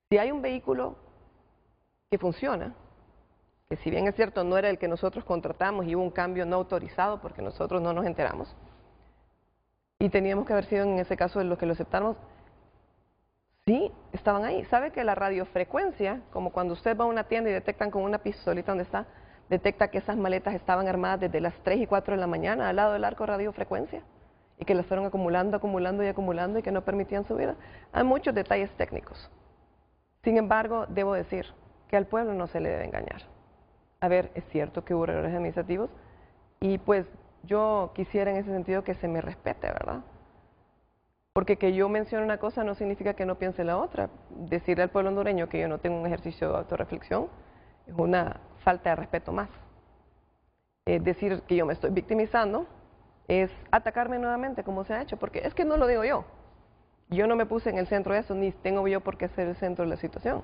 Si hay un vehículo que funciona, que si bien es cierto no era el que nosotros contratamos y hubo un cambio no autorizado porque nosotros no nos enteramos, y teníamos que haber sido en ese caso de los que lo aceptamos, sí, estaban ahí. ¿Sabe que la radiofrecuencia, como cuando usted va a una tienda y detectan con una pistolita donde está, detecta que esas maletas estaban armadas desde las 3 y 4 de la mañana al lado del arco de radiofrecuencia y que las fueron acumulando, acumulando y acumulando y que no permitían subir? Hay muchos detalles técnicos. Sin embargo, debo decir que al pueblo no se le debe engañar. A ver, es cierto que hubo errores administrativos y pues yo quisiera en ese sentido que se me respete, ¿verdad? Porque que yo mencione una cosa no significa que no piense la otra. Decirle al pueblo hondureño que yo no tengo un ejercicio de autorreflexión es una falta de respeto más. Decir que yo me estoy victimizando es atacarme nuevamente como se ha hecho, porque es que no lo digo yo. Yo no me puse en el centro de eso, ni tengo yo por qué ser el centro de la situación.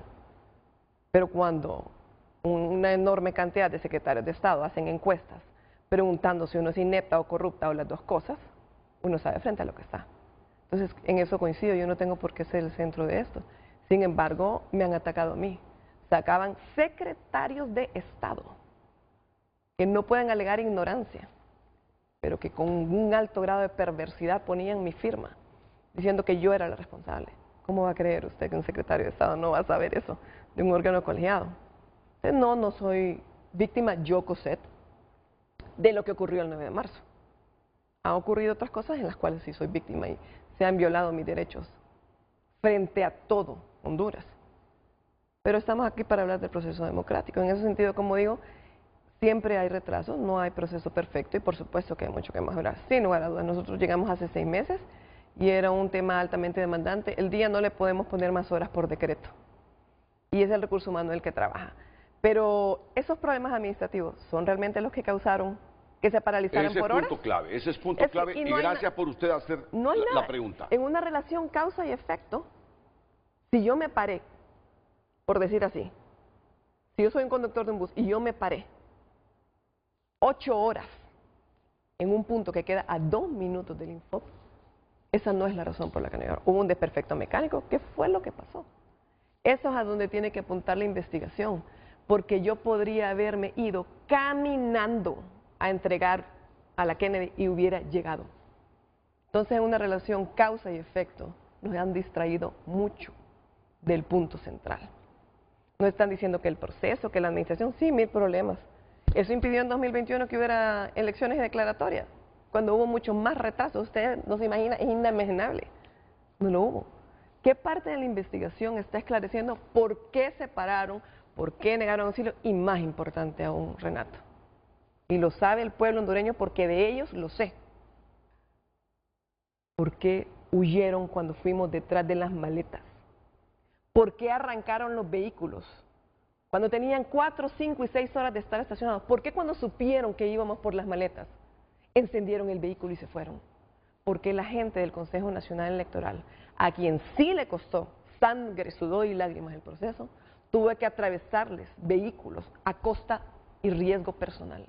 Pero cuando una enorme cantidad de secretarios de Estado hacen encuestas preguntando si uno es inepta o corrupta o las dos cosas, uno sabe frente a lo que está. Entonces, en eso coincido, yo no tengo por qué ser el centro de esto. Sin embargo, me han atacado a mí. Sacaban secretarios de Estado que no pueden alegar ignorancia, pero que con un alto grado de perversidad ponían mi firma, diciendo que yo era la responsable. ¿Cómo va a creer usted que un secretario de Estado no va a saber eso de un órgano colegiado? Entonces, no soy víctima, yo, Cosette, de lo que ocurrió el 9 de marzo. Han ocurrido otras cosas en las cuales sí soy víctima y se han violado mis derechos frente a todo Honduras. Pero estamos aquí para hablar del proceso democrático. En ese sentido, como digo, siempre hay retrasos, no hay proceso perfecto y por supuesto que hay mucho que mejorar. Sin lugar a dudas, nosotros llegamos hace 6 meses y era un tema altamente demandante. El día no le podemos poner más horas por decreto y es el recurso humano el que trabaja. Pero esos problemas administrativos son realmente los que causaron que se paralizaran por horas. Ese es punto clave y gracias por usted hacer la pregunta. En una relación causa y efecto, si yo me paré, por decir así, si yo soy un conductor de un bus y yo me paré 8 horas en un punto que queda a 2 minutos del Infop, esa no es la razón por la que no llegaron. Hubo un desperfecto mecánico. ¿Qué fue lo que pasó? Eso es a donde tiene que apuntar la investigación, porque yo podría haberme ido caminando a entregar a la Kennedy y hubiera llegado. Entonces, en una relación causa y efecto, nos han distraído mucho del punto central. Nos están diciendo que el proceso, que la administración, sí, 1000 problemas. Eso impidió en 2021 que hubiera elecciones declaratorias, cuando hubo mucho más retraso. Usted no se imagina, es inimaginable. No lo hubo. ¿Qué parte de la investigación está esclareciendo por qué se pararon, por qué negaron auxilio? Y más importante aún, Renato, y lo sabe el pueblo hondureño porque de ellos lo sé. ¿Por qué huyeron cuando fuimos detrás de las maletas? ¿Por qué arrancaron los vehículos cuando tenían 4, 5 y 6 horas de estar estacionados? ¿Por qué cuando supieron que íbamos por las maletas, encendieron el vehículo y se fueron? Porque la gente del Consejo Nacional Electoral, a quien sí le costó sangre, sudor y lágrimas el proceso, tuvo que atravesarles vehículos a costa y riesgo personal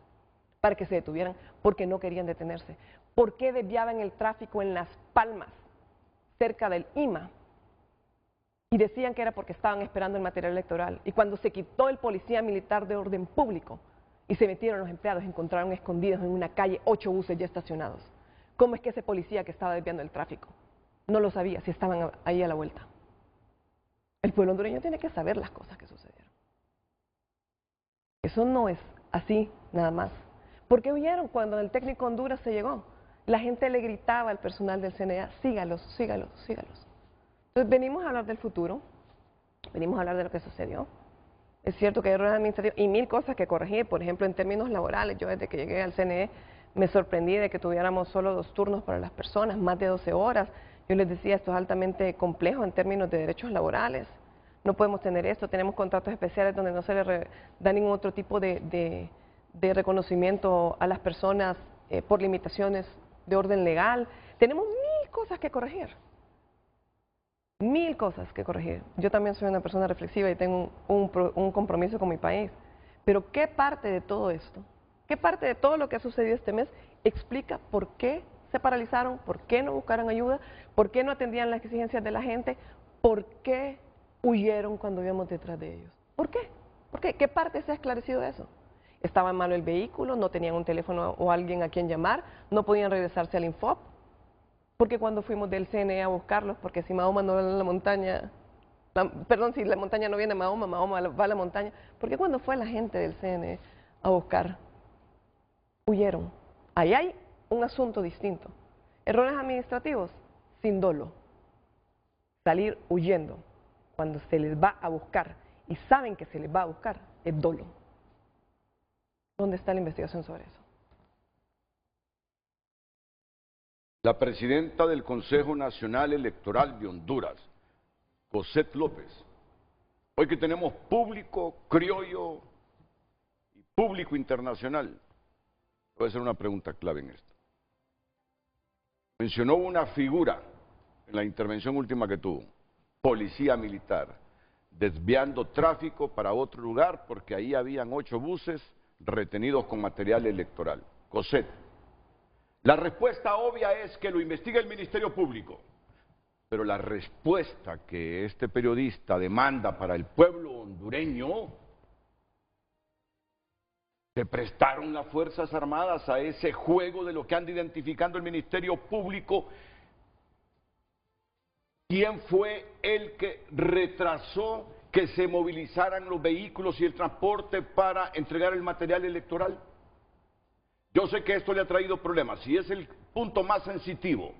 para que se detuvieran, porque no querían detenerse. ¿Por qué desviaban el tráfico en Las Palmas, cerca del IMA? Y decían que era porque estaban esperando el material electoral. Y cuando se quitó el policía militar de orden público y se metieron los empleados, encontraron escondidos en una calle 8 buses ya estacionados. ¿Cómo es que ese policía que estaba desviando el tráfico no lo sabía si estaban ahí a la vuelta? El pueblo hondureño tiene que saber las cosas que sucedieron. Eso no es así nada más. ¿Por qué huyeron cuando el técnico Honduras se llegó? La gente le gritaba al personal del CNA, sígalos, sígalos, sígalos. Entonces venimos a hablar del futuro, venimos a hablar de lo que sucedió. Es cierto que hay errores administrativos y 1000 cosas que corregir. Por ejemplo, en términos laborales, yo desde que llegué al CNE me sorprendí de que tuviéramos solo 2 turnos para las personas, más de 12 horas. Yo les decía, esto es altamente complejo en términos de derechos laborales. No podemos tener esto, tenemos contratos especiales donde no se le da ningún otro tipo de reconocimiento a las personas por limitaciones de orden legal. Tenemos 1000 cosas que corregir. 1000 cosas que corregir. Yo también soy una persona reflexiva y tengo un compromiso con mi país. Pero ¿qué parte de todo esto, qué parte de todo lo que ha sucedido este mes explica por qué se paralizaron, por qué no buscaron ayuda, por qué no atendían las exigencias de la gente, por qué huyeron cuando íbamos detrás de ellos? ¿Por qué? ¿Por qué? ¿Qué parte se ha esclarecido de eso? Estaba malo el vehículo, no tenían un teléfono o alguien a quien llamar, no podían regresarse al Infop. Porque cuando fuimos del CNE a buscarlos, porque si Mahoma no va a la montaña, perdón, si la montaña no viene a Mahoma, Mahoma va a la montaña. ¿Por qué cuando fue la gente del CNE a buscar, huyeron? Ahí hay un asunto distinto. Errores administrativos, sin dolo. Salir huyendo cuando se les va a buscar y saben que se les va a buscar, es dolo. ¿Dónde está la investigación sobre eso? La presidenta del Consejo Nacional Electoral de Honduras, Cosette López, hoy que tenemos público criollo y público internacional, voy a hacer una pregunta clave en esto. Mencionó una figura en la intervención última que tuvo, policía militar, desviando tráfico para otro lugar porque ahí habían 8 buses retenidos con material electoral. Cosette, la respuesta obvia es que lo investiga el Ministerio Público, pero la respuesta que este periodista demanda para el pueblo hondureño, ¿se prestaron las Fuerzas Armadas a ese juego de lo que anda identificando el Ministerio Público? ¿Quién fue el que retrasó que se movilizaran los vehículos y el transporte para entregar el material electoral? Yo sé que esto le ha traído problemas y es el punto más sensitivo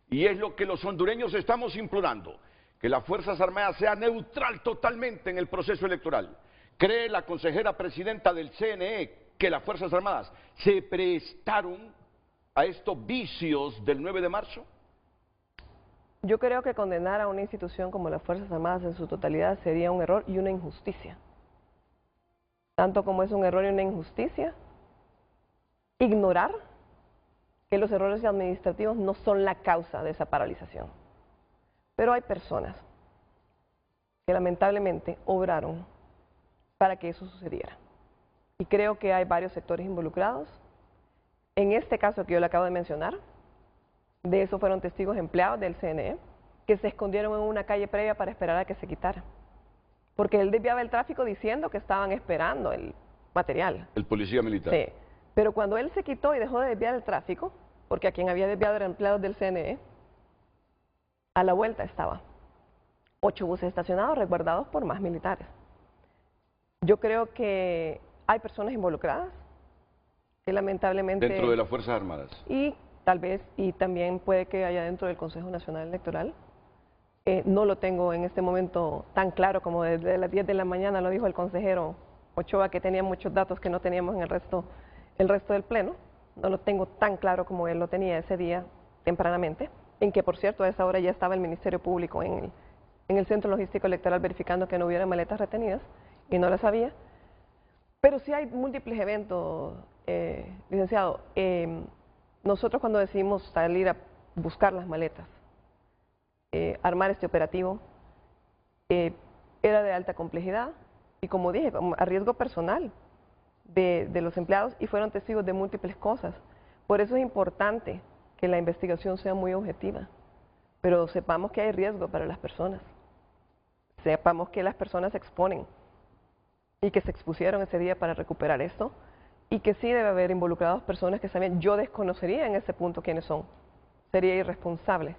y es lo que los hondureños estamos implorando, que las Fuerzas Armadas sean neutral totalmente en el proceso electoral. ¿Cree la consejera presidenta del CNE que las Fuerzas Armadas se prestaron a estos vicios del 9 de marzo? Yo creo que condenar a una institución como las Fuerzas Armadas en su totalidad sería un error y una injusticia. Tanto como es un error y una injusticia, ignorar que los errores administrativos no son la causa de esa paralización. Pero hay personas que lamentablemente obraron para que eso sucediera. Y creo que hay varios sectores involucrados. En este caso que yo le acabo de mencionar, de eso fueron testigos empleados del CNE, que se escondieron en una calle previa para esperar a que se quitara. Porque él desviaba el tráfico diciendo que estaban esperando el material. El policía militar. Sí. Pero cuando él se quitó y dejó de desviar el tráfico, porque a quien había desviado eran empleados del CNE, A la vuelta estaba 8 buses estacionados resguardados por más militares. Yo creo que hay personas involucradas que lamentablemente... Dentro de las Fuerzas Armadas. Y tal vez, y también puede que haya dentro del Consejo Nacional Electoral. No lo tengo en este momento tan claro como desde las 10 de la mañana lo dijo el consejero Ochoa, que tenía muchos datos que no teníamos en el resto del Pleno. No lo tengo tan claro como él lo tenía ese día tempranamente, en que por cierto a esa hora ya estaba el Ministerio Público en el Centro Logístico Electoral verificando que no hubiera maletas retenidas y no las había. Pero sí hay múltiples eventos, licenciado. Nosotros cuando decidimos salir a buscar las maletas, armar este operativo, era de alta complejidad y como dije, a riesgo personal de los empleados y fueron testigos de múltiples cosas. Por eso es importante que la investigación sea muy objetiva, pero sepamos que hay riesgo para las personas, sepamos que las personas se exponen y que se expusieron ese día para recuperar esto y que sí debe haber involucrados personas que sabían. Yo desconocería en ese punto quiénes son, sería irresponsable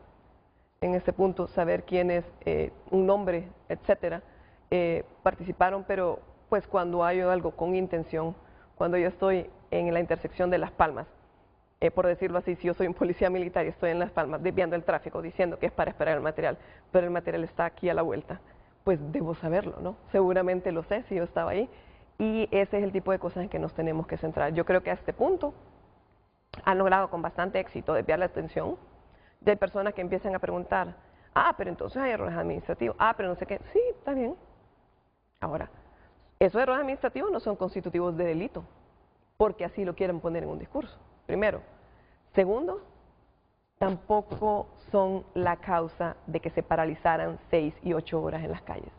en ese punto saber quiénes, un nombre, etcétera, participaron, pero pues cuando hay algo con intención, cuando yo estoy en la intersección de Las Palmas, por decirlo así, si yo soy un policía militar y estoy en Las Palmas desviando el tráfico, diciendo que es para esperar el material, pero el material está aquí a la vuelta, pues debo saberlo, ¿no? Seguramente lo sé si yo estaba ahí, y ese es el tipo de cosas en que nos tenemos que centrar. Yo creo que a este punto han logrado con bastante éxito desviar la atención de personas que empiezan a preguntar, pero entonces hay errores administrativos, pero no sé qué, sí, está bien. Ahora, esos errores administrativos no son constitutivos de delito, porque así lo quieren poner en un discurso, primero. Segundo, tampoco son la causa de que se paralizaran 6 y 8 horas en las calles.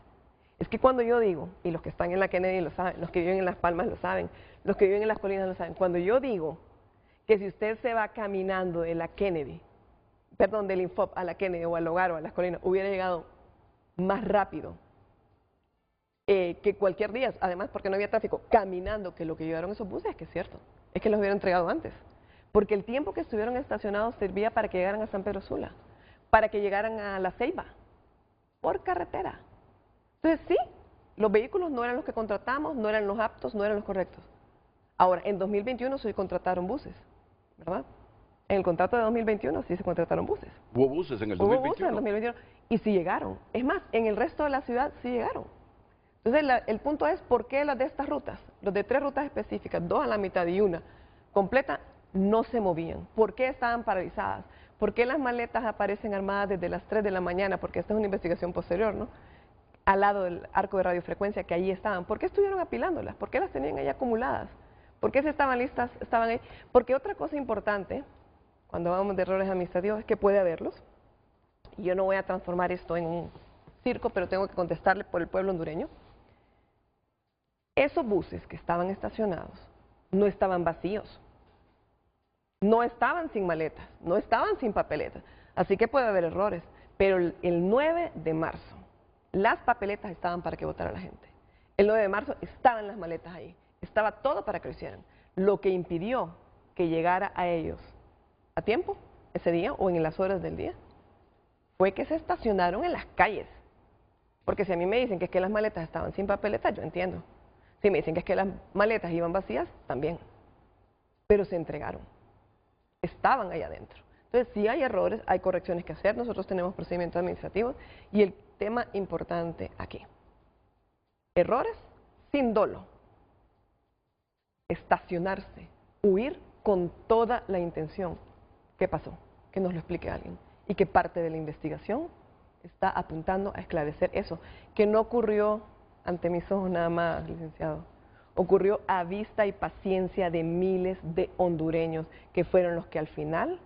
Es que cuando yo digo, y los que están en la Kennedy lo saben, los que viven en Las Palmas lo saben, los que viven en las colinas lo saben, cuando yo digo que si usted se va caminando de la Kennedy, perdón, del Infop a la Kennedy o al Hogar o a las colinas, hubiera llegado más rápido que cualquier día, además porque no había tráfico, caminando, que lo que llevaron esos buses, es que es cierto, es que los hubieran entregado antes, porque el tiempo que estuvieron estacionados servía para que llegaran a San Pedro Sula, para que llegaran a La Ceiba, por carretera. Entonces sí, los vehículos no eran los que contratamos, no eran los aptos, no eran los correctos. Ahora, en 2021 se contrataron buses, ¿verdad? En el contrato de 2021 sí se contrataron buses. ¿Hubo buses en el 2021? Hubo buses en el 2021 y sí llegaron. Es más, en el resto de la ciudad sí llegaron. Entonces, el punto es, ¿por qué las de estas rutas, los de 3 rutas específicas, 2 a la mitad y 1 completa, no se movían? ¿Por qué estaban paralizadas? ¿Por qué las maletas aparecen armadas desde las 3 de la mañana? Porque esta es una investigación posterior, ¿no? Al lado del arco de radiofrecuencia que allí estaban. ¿Por qué estuvieron apilándolas? ¿Por qué las tenían ahí acumuladas? ¿Por qué si estaban listas, estaban ahí? Porque otra cosa importante, cuando hablamos de errores administrativos, es que puede haberlos. Y yo no voy a transformar esto en un circo, pero tengo que contestarle por el pueblo hondureño. Esos buses que estaban estacionados no estaban vacíos, no estaban sin maletas, no estaban sin papeletas, así que puede haber errores, pero el 9 de marzo las papeletas estaban para que votara la gente. El 9 de marzo estaban las maletas ahí, estaba todo para que lo hicieran. Lo que impidió que llegara a ellos a tiempo ese día o en las horas del día fue que se estacionaron en las calles. Porque si a mí me dicen que es que las maletas estaban sin papeletas, yo entiendo. Si me dicen que es que las maletas iban vacías, también. Pero se entregaron. Estaban ahí adentro. Entonces, si hay errores, hay correcciones que hacer. Nosotros tenemos procedimientos administrativos. Y el tema importante aquí. Errores sin dolo. Estacionarse. Huir con toda la intención. ¿Qué pasó? Que nos lo explique alguien. Y que parte de la investigación está apuntando a esclarecer eso. Que no ocurrió ante mis ojos nada más, licenciado. Ocurrió a vista y paciencia de miles de hondureños que fueron los que al final,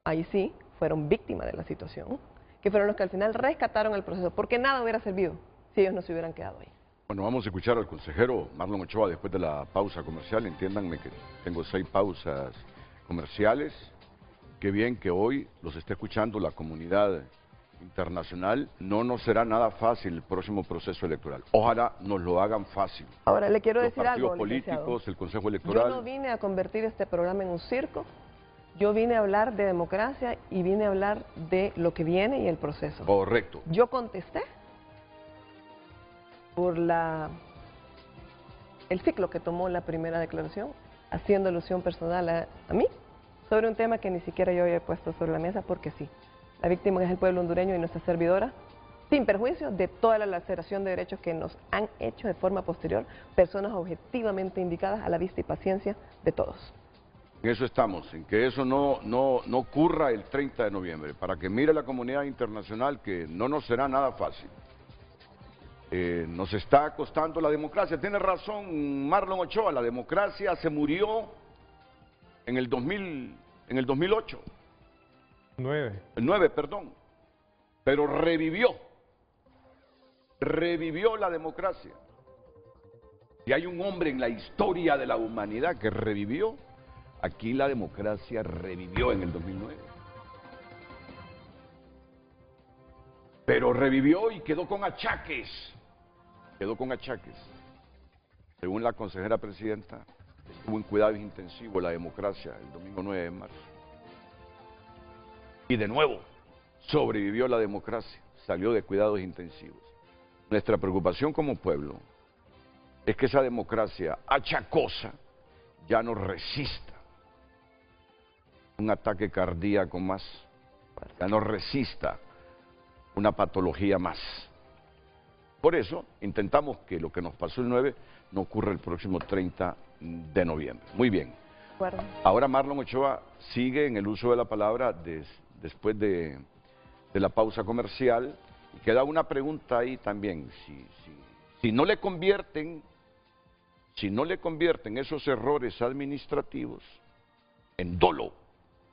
ahí sí, fueron víctimas de la situación, que fueron los que al final rescataron el proceso, porque nada hubiera servido si ellos no se hubieran quedado ahí. Bueno, vamos a escuchar al consejero Marlon Ochoa después de la pausa comercial. Entiéndanme que tengo 6 pausas comerciales. Qué bien que hoy los esté escuchando la comunidad internacional. No nos será nada fácil el próximo proceso electoral. Ojalá nos lo hagan fácil. Ahora le quiero decir algo, los partidos políticos, el Consejo Electoral. Yo no vine a convertir este programa en un circo, Yo vine a hablar de democracia y vine a hablar de lo que viene y el proceso. Correcto. Yo contesté por el ciclo que tomó la primera declaración, haciendo alusión personal a mí, sobre un tema que ni siquiera yo había puesto sobre la mesa, porque sí, la víctima es el pueblo hondureño y nuestra servidora, sin perjuicio de toda la laceración de derechos que nos han hecho de forma posterior personas objetivamente indicadas a la vista y paciencia de todos. En eso estamos, en que eso no ocurra el 30 de noviembre, para que mire la comunidad internacional que no nos será nada fácil. Nos está costando la democracia. Tiene razón Marlon Ochoa, la democracia se murió en el 2008. 9, perdón. Pero revivió la democracia. Y hay un hombre en la historia de la humanidad que revivió, aquí la democracia revivió en el 2009. Pero revivió y quedó con achaques. Según la consejera presidenta, estuvo en cuidados intensivos la democracia el domingo 9 de marzo. Y de nuevo, sobrevivió la democracia, salió de cuidados intensivos. Nuestra preocupación como pueblo es que esa democracia achacosa ya no resista un ataque cardíaco más, ya no resista una patología más. Por eso intentamos que lo que nos pasó el 9 no ocurra el próximo 30 de noviembre. Muy bien. Bueno. Ahora Marlon Ochoa sigue en el uso de la palabra después de la pausa comercial. Y queda una pregunta ahí también. Si no le convierten esos errores administrativos en dolo,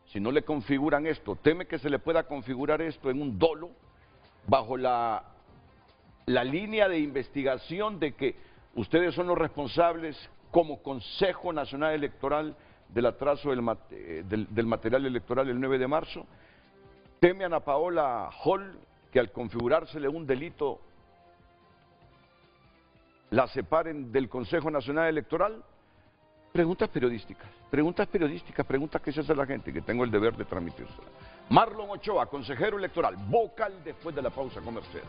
si no le configuran esto, ¿teme que se le pueda configurar esto en un dolo bajo la línea de investigación de que ustedes son los responsables como Consejo Nacional Electoral del atraso del material electoral el 9 de marzo? ¿Teme Ana Paola Hall que al configurársele un delito la separen del Consejo Nacional Electoral? Preguntas periodísticas, preguntas que se hace la gente, que tengo el deber de transmitírselas. Marlon Ochoa, consejero electoral, vocal después de la pausa comercial.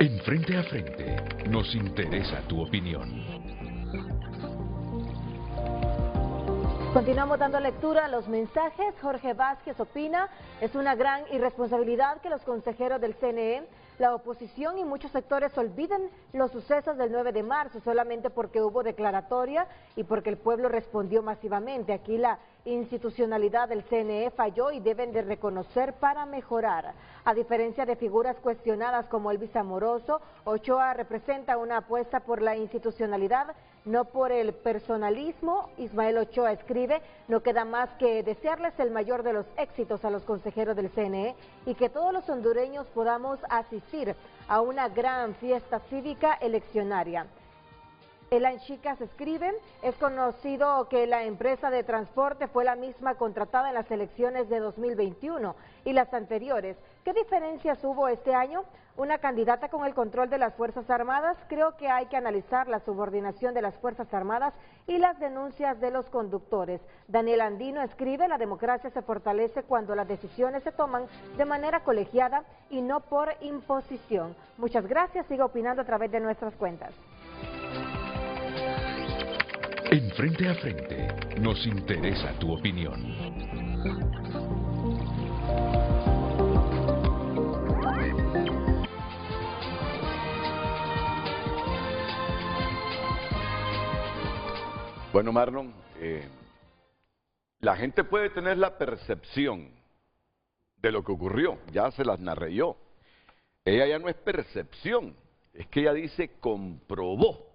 En Frente a Frente, nos interesa tu opinión. Continuamos dando lectura a los mensajes. Jorge Vázquez opina, es una gran irresponsabilidad que los consejeros del CNE, la oposición y muchos sectores olviden los sucesos del 9 de marzo solamente porque hubo declaratoria y porque el pueblo respondió masivamente. Aquí la institucionalidad del CNE falló y deben de reconocer para mejorar. A diferencia de figuras cuestionadas como Elvis Amoroso, Ochoa representa una apuesta por la institucionalidad, no por el personalismo. Ismael Ochoa escribe, no queda más que desearles el mayor de los éxitos a los consejeros del CNE y que todos los hondureños podamos asistir a una gran fiesta cívica eleccionaria. Elan Chicas escribe, es conocido que la empresa de transporte fue la misma contratada en las elecciones de 2021 y las anteriores. ¿Qué diferencias hubo este año? Una candidata con el control de las Fuerzas Armadas. Creo que hay que analizar la subordinación de las Fuerzas Armadas y las denuncias de los conductores. Daniel Andino escribe, la democracia se fortalece cuando las decisiones se toman de manera colegiada y no por imposición. Muchas gracias, siga opinando a través de nuestras cuentas. En Frente a Frente, nos interesa tu opinión. Bueno, Marlon, la gente puede tener la percepción de lo que ocurrió, ya se las narré yo. Ella ya no es percepción, es que ella dice comprobó.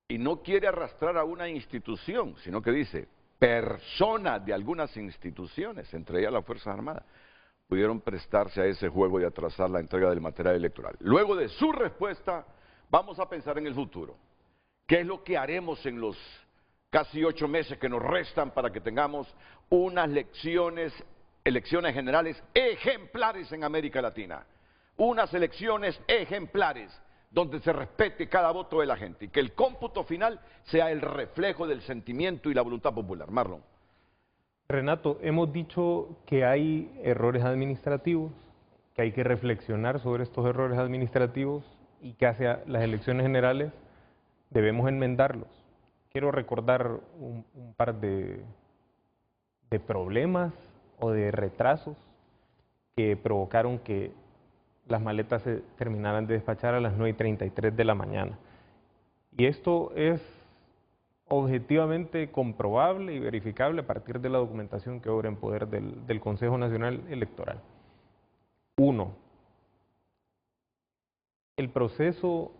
Y no quiere arrastrar a una institución, sino que dice personas de algunas instituciones, entre ellas las Fuerzas Armadas, pudieron prestarse a ese juego de atrasar la entrega del material electoral. Luego de su respuesta, vamos a pensar en el futuro. ¿Qué es lo que haremos en los casi 8 meses que nos restan para que tengamos unas elecciones generales ejemplares en América Latina? unas elecciones ejemplares, donde se respete cada voto de la gente y que el cómputo final sea el reflejo del sentimiento y la voluntad popular. Marlon. Renato, hemos dicho que hay errores administrativos, que hay que reflexionar sobre estos errores administrativos y que hacia las elecciones generales debemos enmendarlos. Quiero recordar un par de problemas o de retrasos que provocaron que las maletas se terminaran de despachar a las 9:33 de la mañana. Y esto es objetivamente comprobable y verificable a partir de la documentación que obra en poder del Consejo Nacional Electoral. 1. El proceso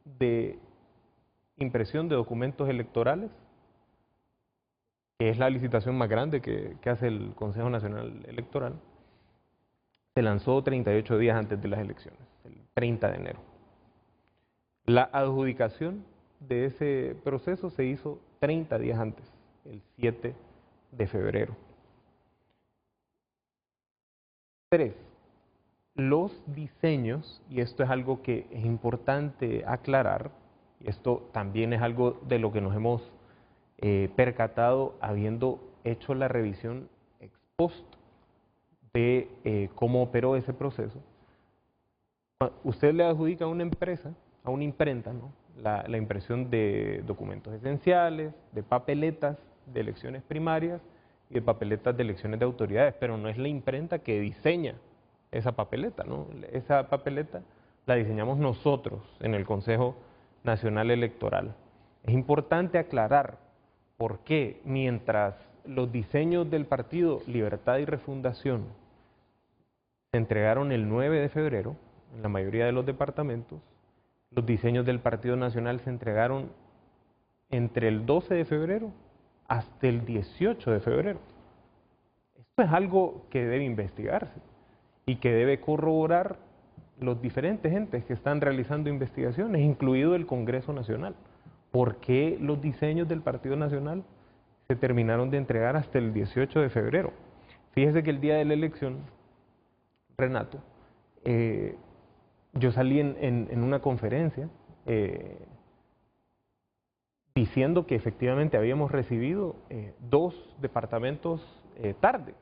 de impresión de documentos electorales, que es la licitación más grande que hace el Consejo Nacional Electoral, se lanzó 38 días antes de las elecciones, el 30 de enero. La adjudicación de ese proceso se hizo 30 días antes, el 7 de febrero. 3. Los diseños, y esto es algo que es importante aclarar, y esto también es algo de lo que nos hemos percatado habiendo hecho la revisión ex post de cómo operó ese proceso. Usted le adjudica a una empresa, a una imprenta, ¿no?, la impresión de documentos esenciales, de papeletas de elecciones primarias y de papeletas de elecciones de autoridades, pero no es la imprenta que diseña esa papeleta, ¿no? Esa papeleta la diseñamos nosotros en el Consejo Nacional Electoral. Es importante aclarar por qué mientras los diseños del partido Libertad y Refundación se entregaron el 9 de febrero en la mayoría de los departamentos, los diseños del Partido Nacional se entregaron entre el 12 de febrero hasta el 18 de febrero. Esto es algo que debe investigarse y que debe corroborar los diferentes entes que están realizando investigaciones, incluido el Congreso Nacional. ¿Por qué los diseños del Partido Nacional se terminaron de entregar hasta el 18 de febrero? Fíjese que el día de la elección, Renato, yo salí en una conferencia diciendo que efectivamente habíamos recibido 2 departamentos tarde,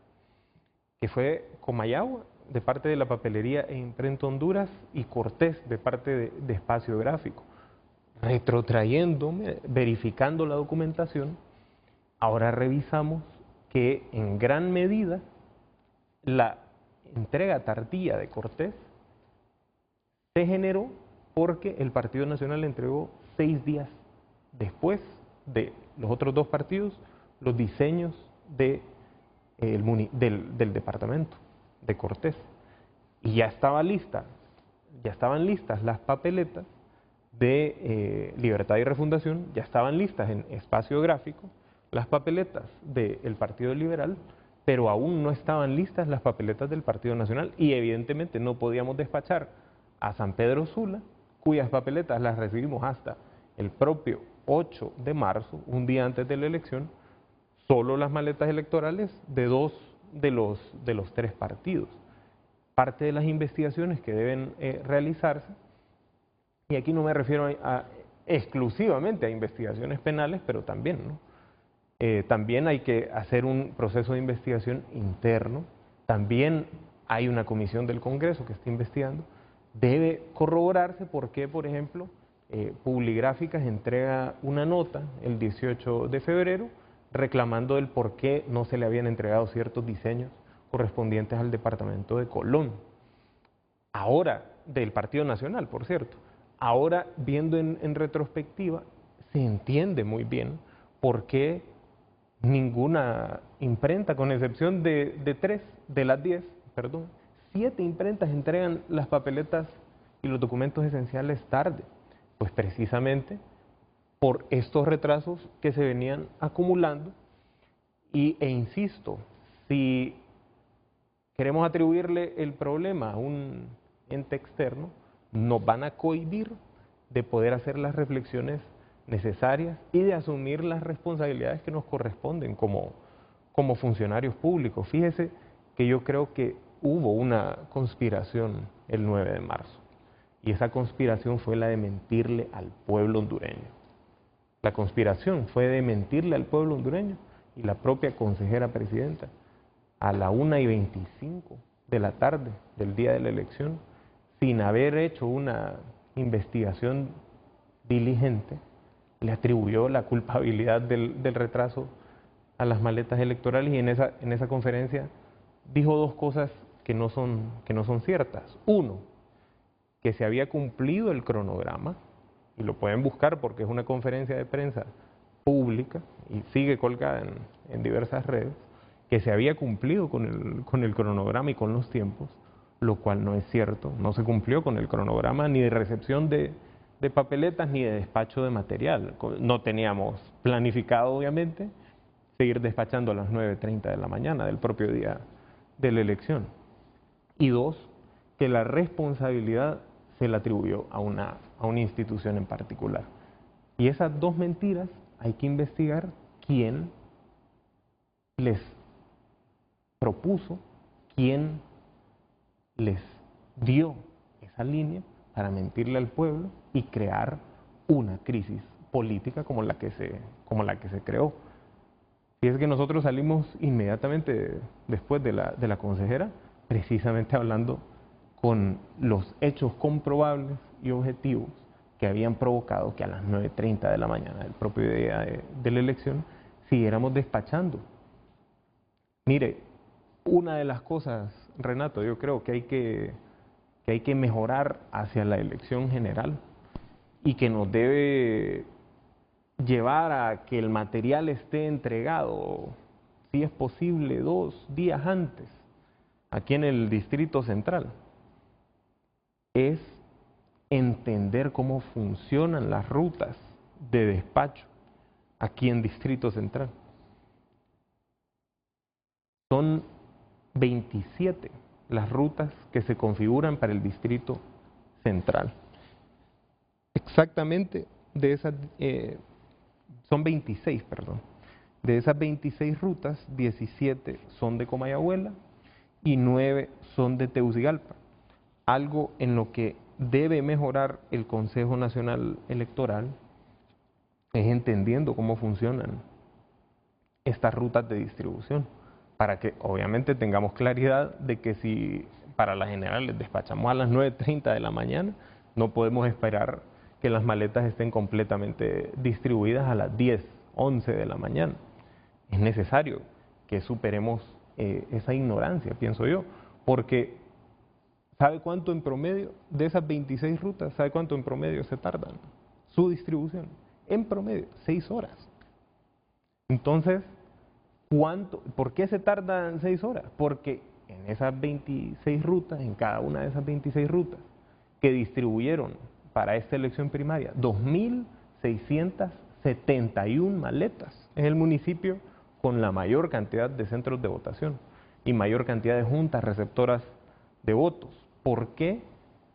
que fue Comayagua, de parte de la Papelería e Imprenta Honduras, y Cortés, de parte de Espacio Gráfico. Retrotrayéndome, verificando la documentación, ahora revisamos que en gran medida la entrega tardía de Cortés se generó porque el Partido Nacional entregó 6 días después de los otros 2 partidos los diseños del departamento de Cortés. Y ya estaban listas las papeletas de Libertad y Refundación, ya estaban listas en Espacio Gráfico las papeletas del Partido Liberal, pero aún no estaban listas las papeletas del Partido Nacional y evidentemente no podíamos despachar a San Pedro Sula, cuyas papeletas las recibimos hasta el propio 8 de marzo, un día antes de la elección, solo las maletas electorales de 2 de los 3 partidos. Parte de las investigaciones que deben realizarse, y aquí no me refiero exclusivamente a investigaciones penales, pero también, ¿no? También hay que hacer un proceso de investigación interno, también hay una comisión del Congreso que está investigando, debe corroborarse por qué, por ejemplo, Publigráficas entrega una nota el 18 de febrero reclamando el por qué no se le habían entregado ciertos diseños correspondientes al departamento de Colón. Ahora, del Partido Nacional, por cierto. Ahora, viendo en retrospectiva, se entiende muy bien por qué ninguna imprenta, con excepción de 7 imprentas entregan las papeletas y los documentos esenciales tarde. Pues precisamente por estos retrasos que se venían acumulando e insisto, si queremos atribuirle el problema a un ente externo, nos van a cohibir de poder hacer las reflexiones necesarias y de asumir las responsabilidades que nos corresponden como funcionarios públicos. Fíjese que yo creo que hubo una conspiración el 9 de marzo. Y esa conspiración fue la de mentirle al pueblo hondureño. La conspiración fue de mentirle al pueblo hondureño y la propia consejera presidenta a la 1:25 de la tarde del día de la elección, sin haber hecho una investigación diligente, le atribuyó la culpabilidad del retraso a las maletas electorales y en esa conferencia dijo dos cosas que no son ciertas. Uno, que se había cumplido el cronograma, y lo pueden buscar porque es una conferencia de prensa pública y sigue colgada en diversas redes, que se había cumplido con el cronograma y con los tiempos, lo cual no es cierto. No se cumplió con el cronograma ni de recepción de papeletas ni de despacho de material. No teníamos planificado, obviamente, seguir despachando a las 9:30 de la mañana del propio día de la elección. Y dos, que la responsabilidad se la atribuyó a una institución en particular. Y esas dos mentiras hay que investigar quién les propuso, quién les dio esa línea para mentirle al pueblo y crear una crisis política como la que se creó. Y es que nosotros salimos inmediatamente después de la consejera, precisamente hablando con los hechos comprobables y objetivos que habían provocado que a las 9:30 de la mañana del propio día de la elección siguiéramos despachando. Mire, una de las cosas, Renato, yo creo que hay que mejorar hacia la elección general y que nos debe llevar a que el material esté entregado, si es posible, 2 días antes, aquí en el Distrito Central, es entender cómo funcionan las rutas de despacho aquí en Distrito Central. Son 27 las rutas que se configuran para el Distrito Central. Exactamente de esas, son 26, perdón. De esas 26 rutas, 17 son de Comayagüela y 9 son de Tegucigalpa. Algo en lo que debe mejorar el Consejo Nacional Electoral es entendiendo cómo funcionan estas rutas de distribución, para que obviamente tengamos claridad de que si para las generales despachamos a las 9:30 de la mañana, no podemos esperar que las maletas estén completamente distribuidas a las 10, 11 de la mañana. Es necesario que superemos esa ignorancia, pienso yo, porque ¿sabe cuánto en promedio de esas 26 rutas, sabe cuánto en promedio se tardan su distribución? En promedio, 6 horas. Entonces, ¿por qué se tardan 6 horas? Porque en esas 26 rutas, en cada una de esas 26 rutas que distribuyeron para esta elección primaria, 2.671 maletas. Es el municipio con la mayor cantidad de centros de votación y mayor cantidad de juntas receptoras de votos. ¿Por qué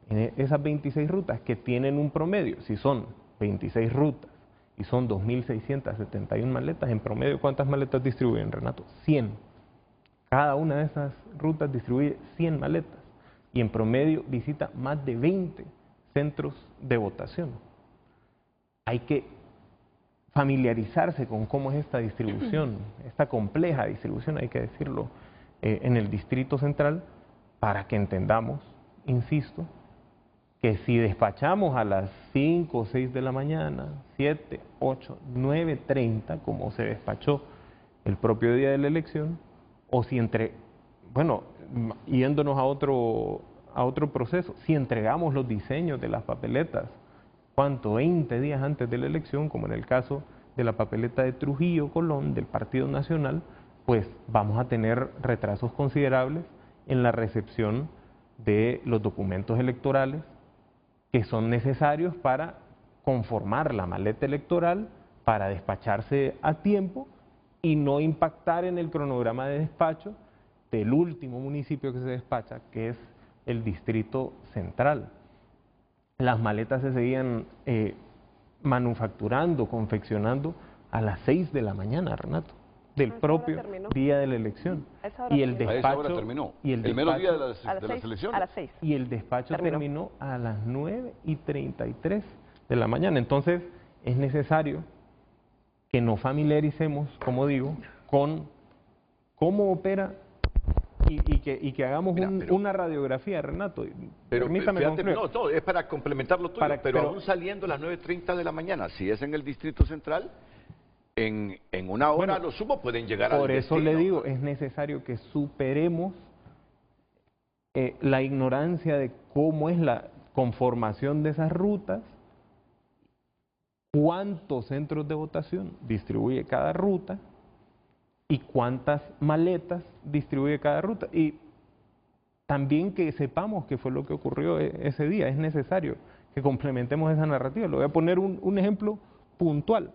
en esas 26 rutas que tienen un promedio? Si son 26 rutas y son 2.671 maletas, en promedio, ¿cuántas maletas distribuyen, Renato? 100. Cada una de esas rutas distribuye 100 maletas y en promedio visita más de 20 centros de votación. Hay que familiarizarse con cómo es esta distribución, esta compleja distribución, hay que decirlo, en el Distrito Central, para que entendamos, insisto, que si despachamos a las 5 o 6 de la mañana, 7, 8, 9:30, como se despachó el propio día de la elección, o si yéndonos a otro proceso, si entregamos los diseños de las papeletas, ¿cuánto? 20 días antes de la elección, como en el caso de la papeleta de Trujillo Colón, del Partido Nacional, pues vamos a tener retrasos considerables en la recepción de los documentos electorales que son necesarios para conformar la maleta electoral, para despacharse a tiempo y no impactar en el cronograma de despacho del último municipio que se despacha, que es el Distrito Central. Las maletas se seguían manufacturando, confeccionando a las 6 de la mañana, Renato. del propio día de la elección. Y el despacho terminó. Y el mero día de las elecciones. A las 6. Y el despacho terminó a las 9:33 de la mañana. Entonces, es necesario que nos familiaricemos, como digo, con cómo opera y que hagamos una radiografía, Renato. Permítame fíjate, concluir. no, es para complementar lo tuyo, pero aún saliendo a las 9:30 de la mañana, si es en el Distrito Central, en una hora a lo sumo pueden llegar al destino. Por eso le digo, es necesario que superemos la ignorancia de cómo es la conformación de esas rutas, cuántos centros de votación distribuye cada ruta y cuántas maletas distribuye cada ruta. Y también que sepamos qué fue lo que ocurrió ese día. Es necesario que complementemos esa narrativa. Le voy a poner un ejemplo puntual,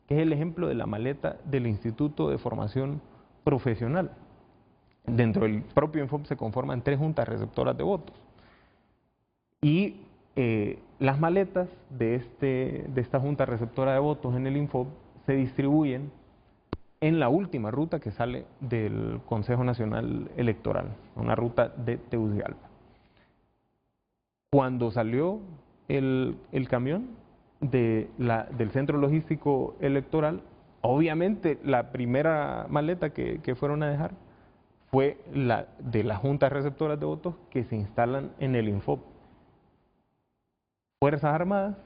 que es el ejemplo de la maleta del Instituto de Formación Profesional. Dentro del propio Infop se conforman 3 juntas receptoras de votos. Y las maletas de esta junta receptora de votos en el Infop se distribuyen en la última ruta que sale del Consejo Nacional Electoral, una ruta de Tegucigalpa. Cuando salió el camión del Centro Logístico Electoral, obviamente la primera maleta que fueron a dejar fue la de las juntas receptoras de votos que se instalan en el Infop. Fuerzas Armadas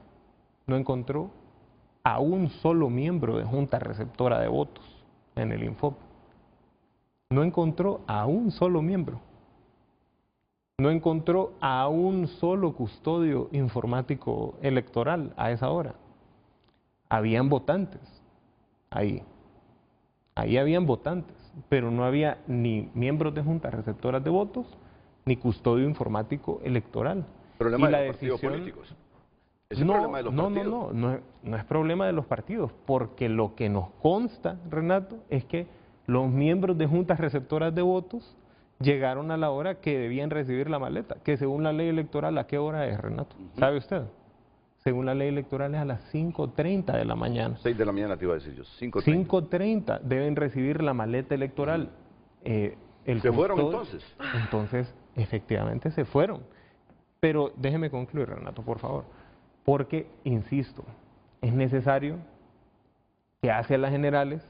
no encontró a un solo miembro de junta receptora de votos en el Infop. No encontró a un solo miembro. No encontró a un solo custodio informático electoral a esa hora. Habían votantes ahí. Ahí habían votantes, pero no había ni miembros de juntas receptoras de votos, ni custodio informático electoral. Problema de los partidos políticos. No es problema de los partidos, porque lo que nos consta, Renato, es que los miembros de juntas receptoras de votos llegaron a la hora que debían recibir la maleta, que según la ley electoral, ¿a qué hora es, Renato? ¿Sabe usted? Según la ley electoral es a las 5:30 de la mañana. 6 de la mañana te iba a decir yo, 5:30. 5:30 deben recibir la maleta electoral. ¿Se fueron entonces? Entonces, efectivamente se fueron. Pero déjeme concluir, Renato, por favor. Porque, insisto, es necesario que hacia las generales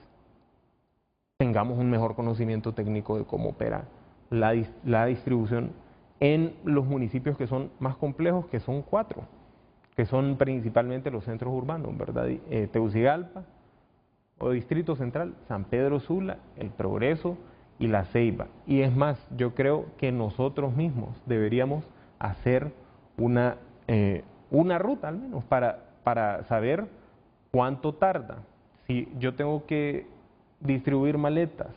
tengamos un mejor conocimiento técnico de cómo opera la distribución en los municipios que son más complejos, que son 4, que son principalmente los centros urbanos, ¿verdad? Tegucigalpa o Distrito Central, San Pedro Sula, El Progreso y La Ceiba. Y es más, yo creo que nosotros mismos deberíamos hacer una ruta al menos para saber cuánto tarda. Si yo tengo que distribuir maletas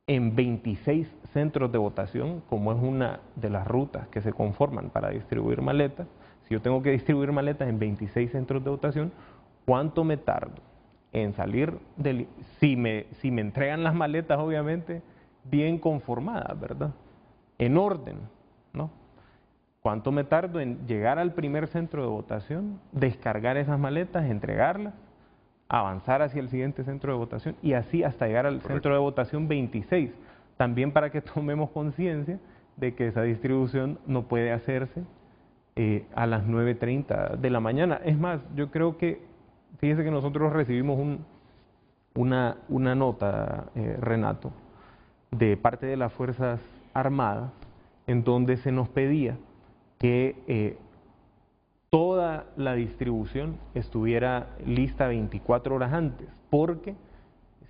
en 26 centros de votación, como es una de las rutas que se conforman para distribuir maletas, si yo tengo que distribuir maletas en 26 centros de votación, ¿cuánto me tardo en salir del... Si me entregan las maletas, obviamente, bien conformadas, ¿verdad? En orden, ¿no? ¿Cuánto me tardo en llegar al primer centro de votación, descargar esas maletas, entregarlas, avanzar hacia el siguiente centro de votación y así hasta llegar al centro de votación 26? También para que tomemos conciencia de que esa distribución no puede hacerse a las 9:30 de la mañana. Es más, yo creo que, fíjese que nosotros recibimos una nota, Renato, de parte de las Fuerzas Armadas, en donde se nos pedía que toda la distribución estuviera lista 24 horas antes, porque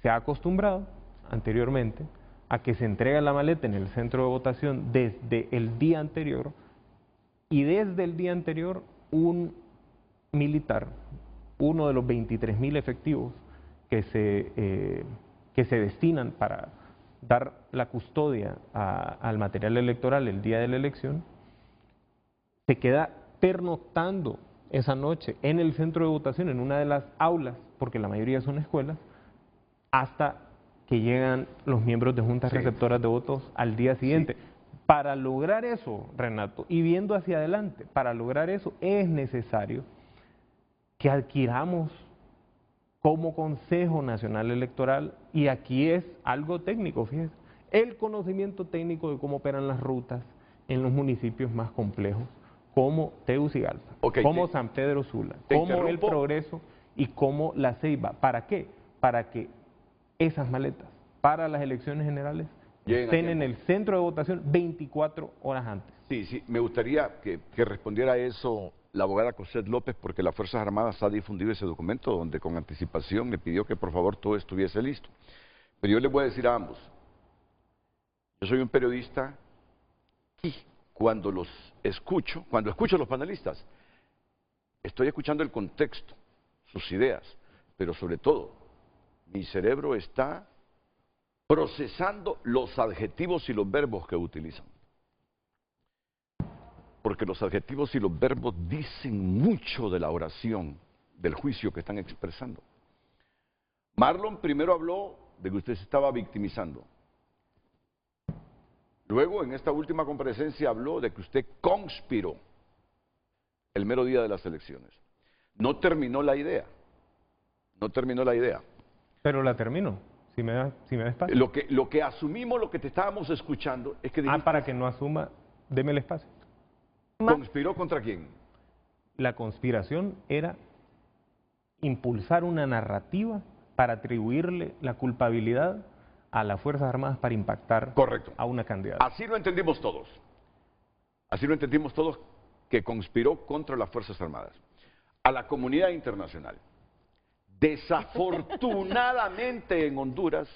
se ha acostumbrado anteriormente a que se entrega la maleta en el centro de votación desde el día anterior, y desde el día anterior un militar, uno de los 23.000 efectivos que se destinan para dar la custodia al material electoral el día de la elección, se queda pernoctando esa noche en el centro de votación, en una de las aulas, porque la mayoría son escuelas, hasta que llegan los miembros de juntas receptoras de votos al día siguiente. Sí. Para lograr eso, Renato, y viendo hacia adelante, para lograr eso es necesario que adquiramos como Consejo Nacional Electoral, y aquí es algo técnico, fíjense, el conocimiento técnico de cómo operan las rutas en los municipios más complejos, como Tegucigalpa, como San Pedro Sula, como El Progreso y como La Ceiba. ¿Para qué? Para que esas maletas para las elecciones generales estén en el centro de votación 24 horas antes. Sí, me gustaría que respondiera a eso la abogada Cosette López, porque las Fuerzas Armadas ha difundido ese documento donde con anticipación me pidió que por favor todo estuviese listo. Pero yo les voy a decir a ambos, yo soy un periodista y cuando escucho a los panelistas, estoy escuchando el contexto, sus ideas, pero sobre todo, mi cerebro está procesando los adjetivos y los verbos que utilizan. Porque los adjetivos y los verbos dicen mucho de la oración, del juicio que están expresando. Marlon primero habló de que usted se estaba victimizando. Luego, en esta última comparecencia, habló de que usted conspiró el mero día de las elecciones. No terminó la idea. No terminó la idea. Pero la termino, si me da espacio. Lo que asumimos, lo que te estábamos escuchando, es que dijiste, para que no asuma, deme el espacio. ¿Conspiró contra quién? La conspiración era impulsar una narrativa para atribuirle la culpabilidad a las Fuerzas Armadas para impactar a una candidata. Así lo entendimos todos. Así lo entendimos todos, que conspiró contra las Fuerzas Armadas. A la comunidad internacional. Desafortunadamente en Honduras,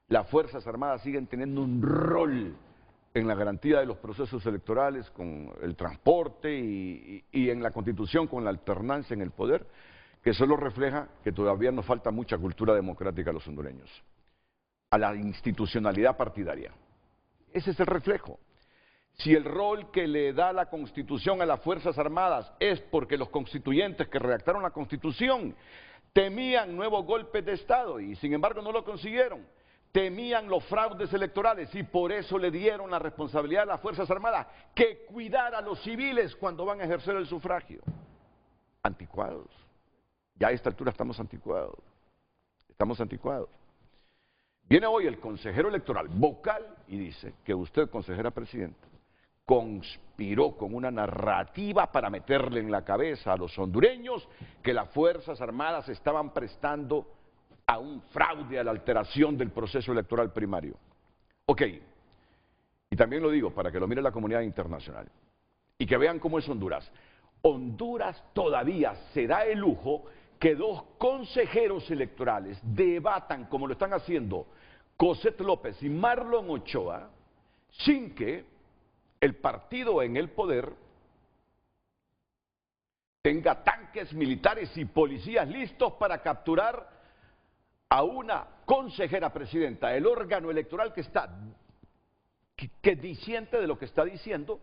las Fuerzas Armadas siguen teniendo un rol en la garantía de los procesos electorales, con el transporte y en la Constitución, con la alternancia en el poder, que solo refleja que todavía nos falta mucha cultura democrática a los hondureños, a la institucionalidad partidaria. Ese es el reflejo. Si el rol que le da la Constitución a las Fuerzas Armadas es porque los constituyentes que redactaron la Constitución temían nuevos golpes de Estado y sin embargo no lo consiguieron, temían los fraudes electorales y por eso le dieron la responsabilidad a las Fuerzas Armadas que cuidar a los civiles cuando van a ejercer el sufragio. Anticuados. Ya a esta altura estamos anticuados. Viene hoy el consejero electoral vocal y dice que usted, consejera presidenta, conspiró con una narrativa para meterle en la cabeza a los hondureños que las Fuerzas Armadas estaban prestando a un fraude, a la alteración del proceso electoral primario. Ok, y también lo digo para que lo mire la comunidad internacional y que vean cómo es Honduras. Honduras todavía se da el lujo que dos consejeros electorales debatan, como lo están haciendo Cosette López y Marlon Ochoa, sin que el partido en el poder tenga tanques militares y policías listos para capturar a una consejera presidenta, el órgano electoral que disiente de lo que está diciendo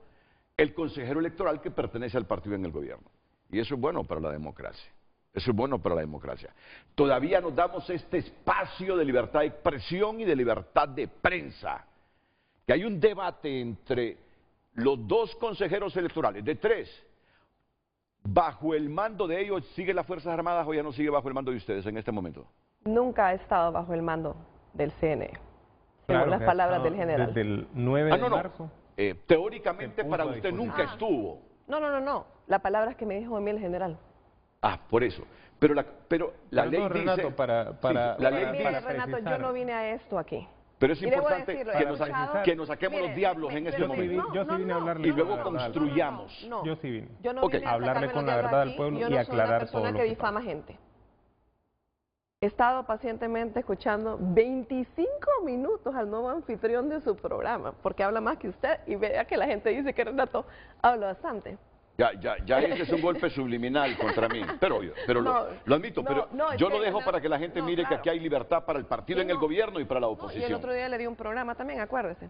el consejero electoral que pertenece al partido en el gobierno. Y eso es bueno para la democracia. Eso es bueno para la democracia. Todavía nos damos este espacio de libertad de expresión y de libertad de prensa. Que hay un debate entre los dos consejeros electorales, de tres, bajo el mando de ellos, ¿sigue las Fuerzas Armadas o ya no sigue bajo el mando de ustedes en este momento? Nunca ha estado bajo el mando del CNE, según las palabras del general. Desde el 9 de marzo. Teóricamente para usted nunca estuvo. No. La palabra es que me dijo a mí el general. Por eso. Pero la ley Renato, dice... Renato, yo no vine a esto aquí. Pero es importante que nos saquemos los diablos en este momento. Yo sí vine a hablarle y luego construyamos. Yo sí vine. Yo no vine a hablarle con la verdad del pueblo y aclarar todo lo que pasa. Yo no soy una persona que difama gente. He estado pacientemente escuchando 25 minutos al nuevo anfitrión de su programa, porque habla más que usted y vea que la gente dice que Renato habla bastante. Ya ese es un golpe subliminal contra mí, pero lo admito, pero yo lo dejo para que la gente mire que aquí hay libertad para el partido en el gobierno y para la oposición. Y el otro día le di un programa también, acuérdese.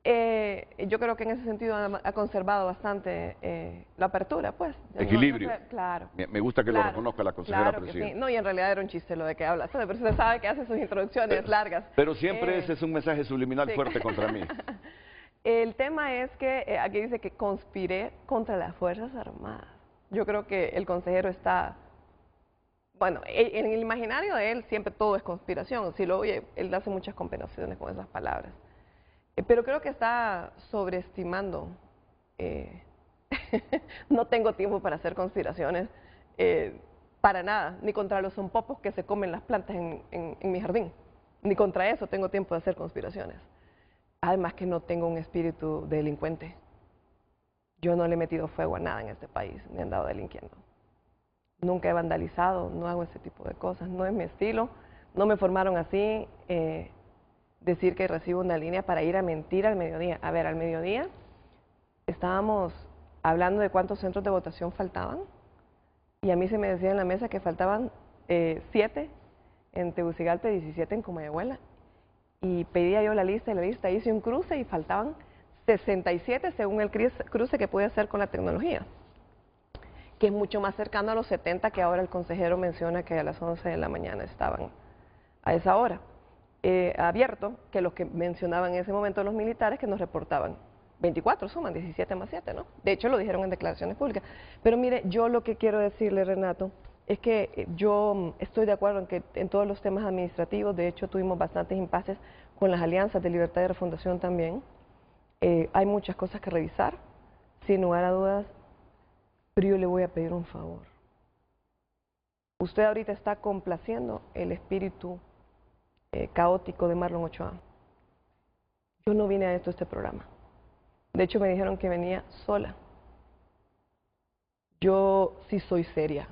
Yo creo que en ese sentido ha conservado bastante la apertura, pues. Equilibrio. Claro. Me gusta que lo reconozca la consejera presidenta. Sí. No, y en realidad era un chiste lo de que habla, pero usted sabe que hace sus introducciones largas. Pero siempre ese es un mensaje subliminal fuerte contra mí. El tema es que aquí dice que conspiré contra las Fuerzas Armadas. Yo creo que el consejero está, bueno, en el imaginario de él siempre todo es conspiración. Si lo oye, él hace muchas combinaciones con esas palabras. Pero creo que está sobreestimando. No tengo tiempo para hacer conspiraciones, para nada, ni contra los zompopos que se comen las plantas en mi jardín. Ni contra eso tengo tiempo de hacer conspiraciones. Además que no tengo un espíritu de delincuente. Yo no le he metido fuego a nada en este país, ni he andado delinquiendo. Nunca he vandalizado, no hago ese tipo de cosas, no es mi estilo, no me formaron así. Decir que recibo una línea para ir a mentir al mediodía. A ver, al mediodía estábamos hablando de cuántos centros de votación faltaban y a mí se me decía en la mesa que faltaban 7 en Tegucigalpa, 17 en Comayagüela. Y pedía yo la lista y la lista, hice un cruce y faltaban 67 según el cruce que pude hacer con la tecnología, que es mucho más cercano a los 70 que ahora el consejero menciona que a las 11 de la mañana estaban a esa hora. Abierto que los que mencionaban en ese momento los militares que nos reportaban 24 suman 17 más 7, ¿no? De hecho lo dijeron en declaraciones públicas. Pero mire, yo lo que quiero decirle, Renato, es que yo estoy de acuerdo en que en todos los temas administrativos, de hecho tuvimos bastantes impases con las alianzas de libertad y refundación también. Hay muchas cosas que revisar, sin lugar a dudas, pero yo le voy a pedir un favor. Usted ahorita está complaciendo el espíritu caótico de Marlon Ochoa. Yo no vine a este programa. De hecho, me dijeron que venía sola. Yo sí soy seria.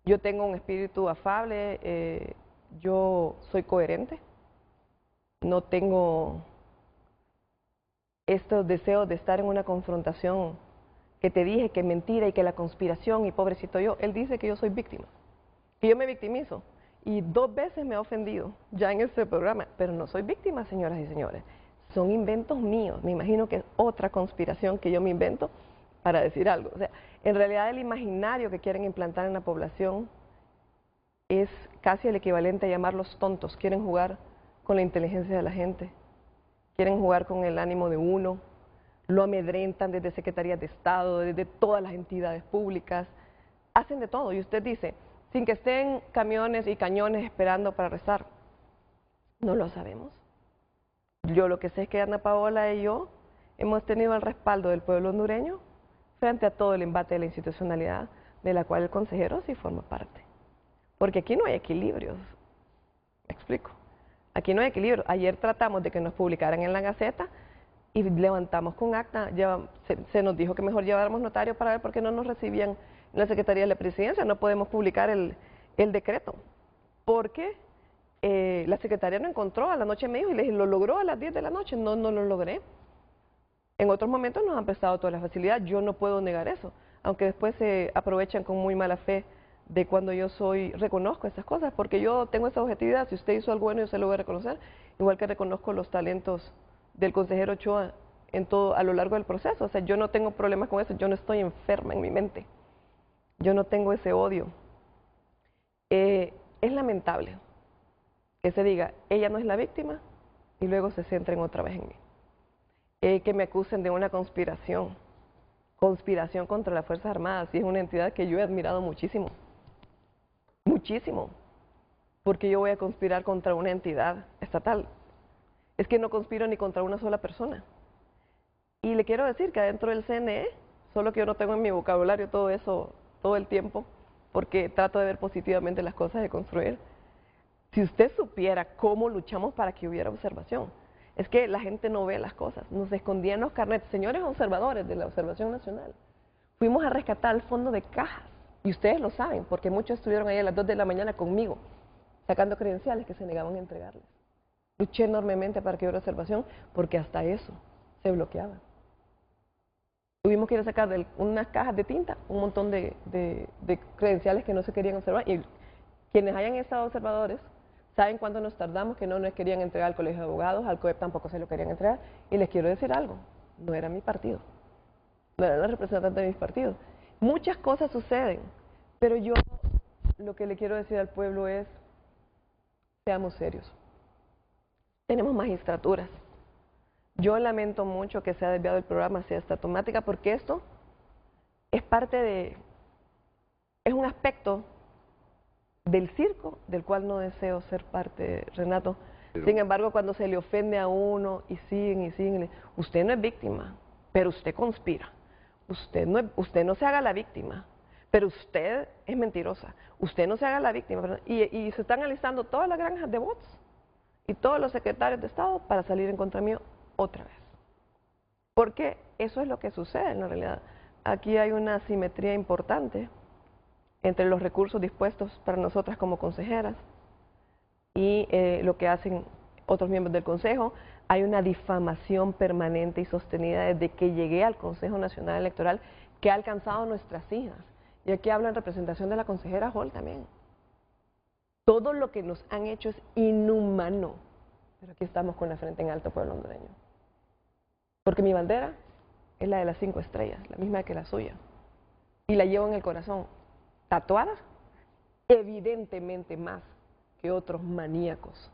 Yo tengo un espíritu afable, yo soy coherente. No tengo estos deseos de estar en una confrontación que te dije que mentira y que la conspiración y pobrecito yo. Él dice que yo soy víctima, que yo me victimizo. Y 2 veces me ha ofendido ya en este programa, pero no soy víctima, señoras y señores. Son inventos míos. Me imagino que es otra conspiración que yo me invento para decir algo. O sea, en realidad el imaginario que quieren implantar en la población es casi el equivalente a llamarlos tontos. Quieren jugar con la inteligencia de la gente, quieren jugar con el ánimo de uno, lo amedrentan desde secretarías de Estado, desde todas las entidades públicas, hacen de todo. Y usted dice, sin que estén camiones y cañones esperando para rezar, no lo sabemos. Yo lo que sé es que Ana Paola y yo hemos tenido el respaldo del pueblo hondureño frente a todo el embate de la institucionalidad de la cual el consejero sí forma parte. Porque aquí no hay equilibrios. Me explico. Aquí no hay equilibrio. Ayer tratamos de que nos publicaran en la Gaceta y levantamos con acta. Se nos dijo que mejor lleváramos notario para ver por qué no nos recibían en la Secretaría de la Presidencia. No podemos publicar el decreto. Porque la secretaria no encontró, a la noche me dijo y le dije, lo logró a las 10 de la noche. No lo logré. En otros momentos nos han prestado toda la facilidad. Yo no puedo negar eso. Aunque después se aprovechan con muy mala fe de cuando yo reconozco esas cosas, porque yo tengo esa objetividad. Si usted hizo algo bueno, yo se lo voy a reconocer, igual que reconozco los talentos del consejero Ochoa a lo largo del proceso. O sea, yo no tengo problemas con eso, yo no estoy enferma en mi mente, yo no tengo ese odio. Es lamentable que se diga, ella no es la víctima, y luego se centren otra vez en mí. Que me acusen de una conspiración contra las Fuerzas Armadas, y es una entidad que yo he admirado muchísimo. Muchísimo, porque yo voy a conspirar contra una entidad estatal. Es que no conspiro ni contra una sola persona. Y le quiero decir que adentro del CNE, solo que yo no tengo en mi vocabulario todo eso todo el tiempo, porque trato de ver positivamente las cosas de construir. Si usted supiera cómo luchamos para que hubiera observación, es que la gente no ve las cosas, nos escondían los carnets. Señores observadores de la Observación Nacional, fuimos a rescatar el fondo de cajas. Y ustedes lo saben, porque muchos estuvieron ahí a las 2 de la mañana conmigo, sacando credenciales que se negaban a entregarles. Luché enormemente para que hubiera observación, porque hasta eso se bloqueaba. Tuvimos que ir a sacar de unas cajas de tinta un montón de credenciales que no se querían observar. Y quienes hayan estado observadores saben cuánto nos tardamos, que no nos querían entregar al Colegio de Abogados, al COEP tampoco se lo querían entregar. Y les quiero decir algo, no era mi partido, no era la representante de mis partidos. Muchas cosas suceden, pero yo lo que le quiero decir al pueblo es, seamos serios. Tenemos magistraturas. Yo lamento mucho que se ha desviado el programa hacia esta temática, porque esto es parte de, es un aspecto del circo del cual no deseo ser parte, Renato. Pero- Sin embargo, cuando se le ofende a uno y siguen, usted no es víctima, pero usted conspira. Usted no se haga la víctima, pero usted es mentirosa. Usted no se haga la víctima. ¿Verdad? Y se están alistando todas las granjas de bots y todos los secretarios de Estado para salir en contra mío otra vez. Porque eso es lo que sucede en la realidad. Aquí hay una asimetría importante entre los recursos dispuestos para nosotras como consejeras y lo que hacen otros miembros del Consejo. Hay una difamación permanente y sostenida desde que llegué al Consejo Nacional Electoral que ha alcanzado a nuestras hijas. Y aquí hablo en representación de la consejera Hall también. Todo lo que nos han hecho es inhumano. Pero aquí estamos con la frente en alto, pueblo hondureño. Porque mi bandera es la de las 5 estrellas, la misma que la suya. Y la llevo en el corazón, tatuada, evidentemente más que otros maníacos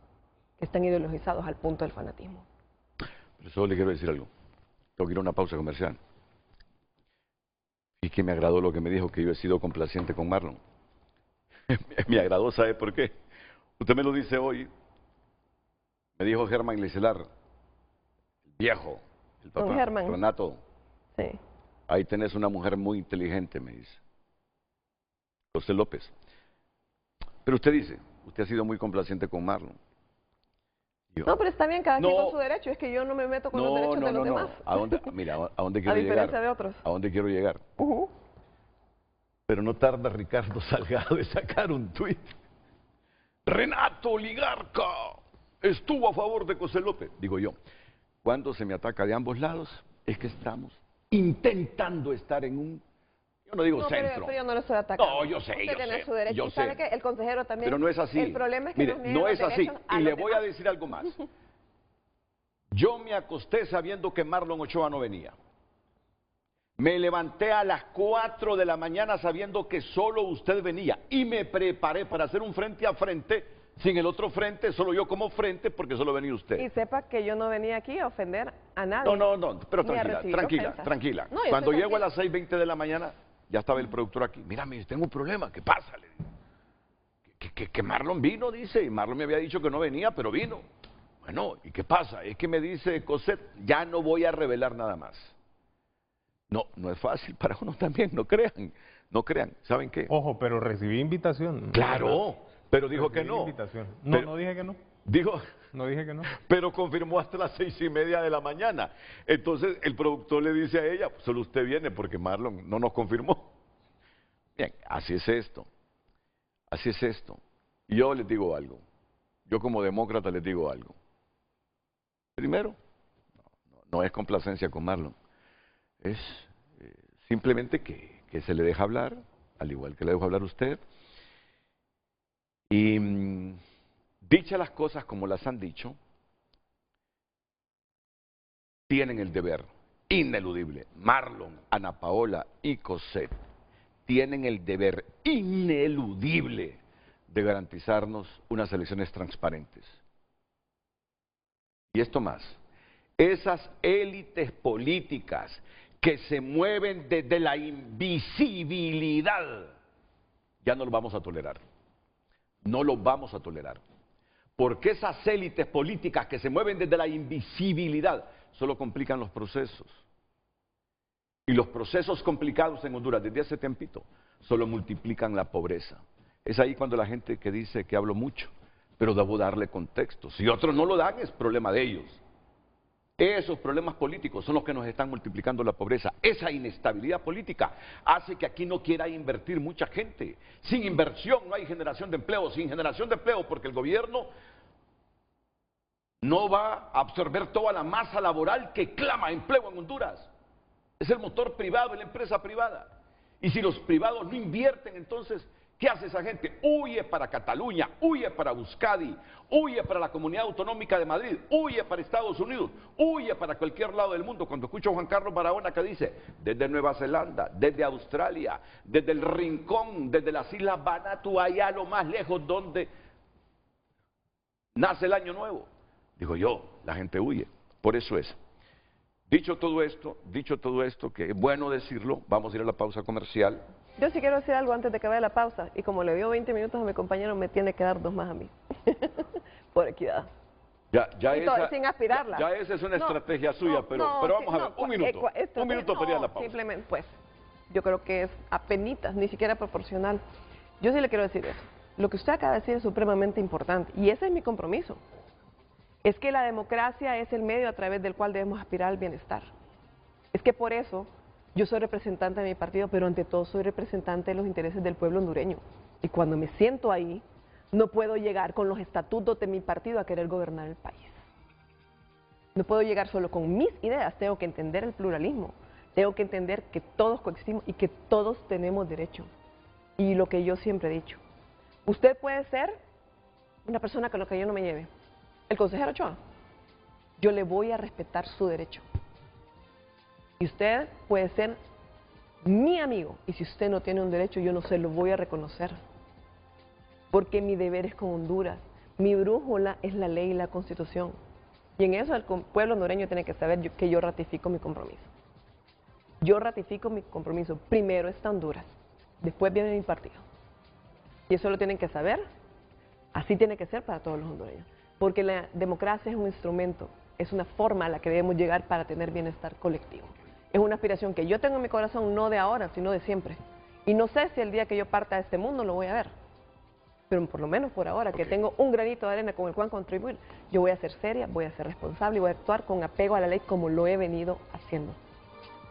que están ideologizados al punto del fanatismo. Pero solo le quiero decir algo. Tengo que ir a una pausa comercial. Y que me agradó lo que me dijo, que yo he sido complaciente con Marlon. Me agradó, ¿sabe por qué? Usted me lo dice hoy. Me dijo Germán Licelar, el viejo, el papá, Don Germán. Renato. Sí. Ahí tenés una mujer muy inteligente, me dice. José López. Pero usted dice, usted ha sido muy complaciente con Marlon. Yo, No, pero está bien, cada quien No. con su derecho, es que yo no me meto con los derechos de los demás. ¿A dónde, mira, ¿a dónde quiero A diferencia llegar? de otros. ¿A dónde quiero llegar? Ujú. Pero no tarda Ricardo Salgado de sacar un tuit. Renato Oligarca estuvo a favor de José López. Digo yo, cuando se me ataca de ambos lados, es que estamos intentando estar en un, yo no digo No, centro. pero yo no lo estoy atacando. No, yo sé, Usted yo tiene sé, su derecho. yo y sabe sé. que el consejero también. Pero no es así. El problema es que Mire, nos niegan no los es así. derechos a Y le los voy a demás. decir algo más. Yo me acosté sabiendo que Marlon Ochoa no venía. Me levanté a las 4 de la mañana sabiendo que solo usted venía. Y me preparé para hacer un frente a frente, sin el otro frente, solo yo como frente, porque solo venía usted. Y sepa que yo no venía aquí a ofender a nadie. No, pero ni a tranquila, recibir tranquila, ofensas. tranquila. No, yo Cuando estoy llego a tranquila. las 6:20 de la mañana, ya estaba el productor aquí. Mira, tengo un problema, ¿qué pasa? Le digo. Que Marlon vino, dice, y Marlon me había dicho que no venía, pero vino. Bueno, ¿y qué pasa? Es que me dice Cosette, ya no voy a revelar nada más. No es fácil para uno también, no crean. ¿Saben qué? Ojo, pero recibí invitación. Claro, pero dijo que Recibí no. invitación. No, Pero- no dije que no. Dijo, No dije que no. pero confirmó hasta las 6:30 de la mañana. Entonces el productor le dice a ella, solo usted viene porque Marlon no nos confirmó. Bien, así es esto. Así es esto. Y yo les digo algo. Yo como demócrata les digo algo. Primero, no es complacencia con Marlon. Es simplemente que se le deja hablar, al igual que le dejo hablar a usted. Y dichas las cosas como las han dicho, tienen el deber ineludible. Marlon, Ana Paola y Cosette tienen el deber ineludible de garantizarnos unas elecciones transparentes. Y esto más, esas élites políticas que se mueven desde la invisibilidad, ya no lo vamos a tolerar. No lo vamos a tolerar. Porque esas élites políticas que se mueven desde la invisibilidad solo complican los procesos. Y los procesos complicados en Honduras desde hace tiempito solo multiplican la pobreza. Es ahí cuando la gente que dice que hablo mucho, pero debo darle contexto. Si otros no lo dan, es problema de ellos. Esos problemas políticos son los que nos están multiplicando la pobreza. Esa inestabilidad política hace que aquí no quiera invertir mucha gente. Sin inversión no hay generación de empleo. Sin generación de empleo, porque el gobierno no va a absorber toda la masa laboral que clama empleo en Honduras. Es el motor privado y la empresa privada. Y si los privados no invierten, entonces, ¿qué hace esa gente? Huye para Cataluña, huye para Euskadi, huye para la Comunidad Autonómica de Madrid, huye para Estados Unidos, huye para cualquier lado del mundo. Cuando escucho a Juan Carlos Barahona que dice, desde Nueva Zelanda, desde Australia, desde el Rincón, desde las Islas Vanuatu, allá lo más lejos donde nace el año nuevo. Digo yo, la gente huye. Por eso es. Dicho todo esto, que es bueno decirlo, vamos a ir a la pausa comercial. Yo sí quiero decir algo antes de que vaya la pausa, y como le dio 20 minutos a mi compañero, me tiene que dar 2 más a mí, por equidad. Ya esa, sin aspirarla. Ya esa es una estrategia suya, pero vamos a ver, un minuto para ir a la pausa. Simplemente, pues, yo creo que es apenitas, ni siquiera proporcional. Yo sí le quiero decir eso. Lo que usted acaba de decir es supremamente importante, y ese es mi compromiso. Es que la democracia es el medio a través del cual debemos aspirar al bienestar. Es que por eso yo soy representante de mi partido, pero ante todo soy representante de los intereses del pueblo hondureño. Y cuando me siento ahí, no puedo llegar con los estatutos de mi partido a querer gobernar el país. No puedo llegar solo con mis ideas, tengo que entender el pluralismo, tengo que entender que todos coexistimos y que todos tenemos derecho. Y lo que yo siempre he dicho, usted puede ser una persona con la que yo no me lleve. El consejero Ochoa, yo le voy a respetar su derecho. Y usted puede ser mi amigo, y si usted no tiene un derecho, yo no se lo voy a reconocer. Porque mi deber es con Honduras, mi brújula es la ley y la Constitución. Y en eso el pueblo hondureño tiene que saber que yo ratifico mi compromiso. Yo ratifico mi compromiso. Primero está Honduras, después viene mi partido. Y eso lo tienen que saber, así tiene que ser para todos los hondureños. Porque la democracia es un instrumento, es una forma a la que debemos llegar para tener bienestar colectivo. Es una aspiración que yo tengo en mi corazón, no de ahora, sino de siempre. Y no sé si el día que yo parta de este mundo lo voy a ver. Pero por lo menos por ahora, que tengo un granito de arena con el cual contribuir, yo voy a ser seria, voy a ser responsable y voy a actuar con apego a la ley como lo he venido haciendo.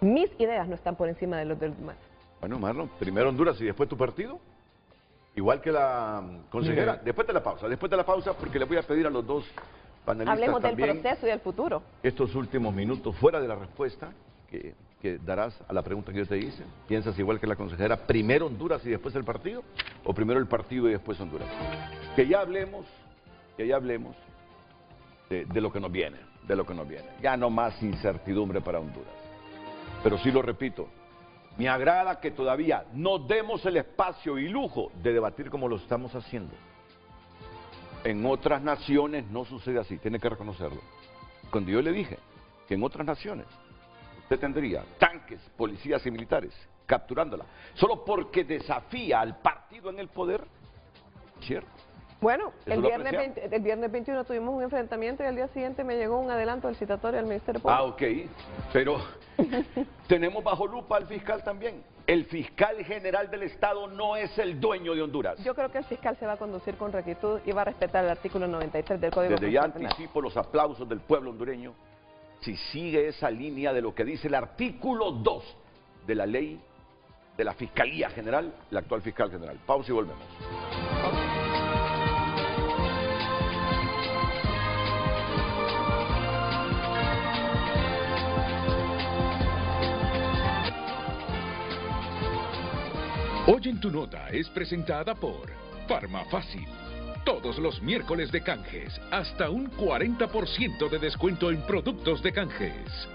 Mis ideas no están por encima de los demás. Bueno, Marlon, primero Honduras y después tu partido. Igual que la consejera. Después de la pausa, porque le voy a pedir a los dos panelistas hablemos también del proceso y del futuro. Estos últimos minutos, fuera de la respuesta que darás a la pregunta que yo te hice. ¿Piensas igual que la consejera, primero Honduras y después el partido? ¿O primero el partido y después Honduras? Que ya hablemos de lo que nos viene, Ya no más incertidumbre para Honduras. Pero sí lo repito, me agrada que todavía nos demos el espacio y lujo de debatir como lo estamos haciendo. En otras naciones no sucede así, tiene que reconocerlo. Cuando yo le dije que en otras naciones usted tendría tanques, policías y militares capturándola, solo porque desafía al partido en el poder, ¿cierto? Bueno, el viernes 21 tuvimos un enfrentamiento y al día siguiente me llegó un adelanto del citatorio del Ministerio Público. Ah, ok, pero tenemos bajo lupa al fiscal también. El fiscal general del Estado no es el dueño de Honduras. Yo creo que el fiscal se va a conducir con rectitud y va a respetar el artículo 93 del Código Desde ya Constitucional. anticipo los aplausos del pueblo hondureño si sigue esa línea de lo que dice el artículo 2 de la ley de la Fiscalía General, el actual fiscal general. Pausa y volvemos. Hoy en tu nota es presentada por Farmafácil. Todos los miércoles de canjes, hasta un 40% de descuento en productos de canjes.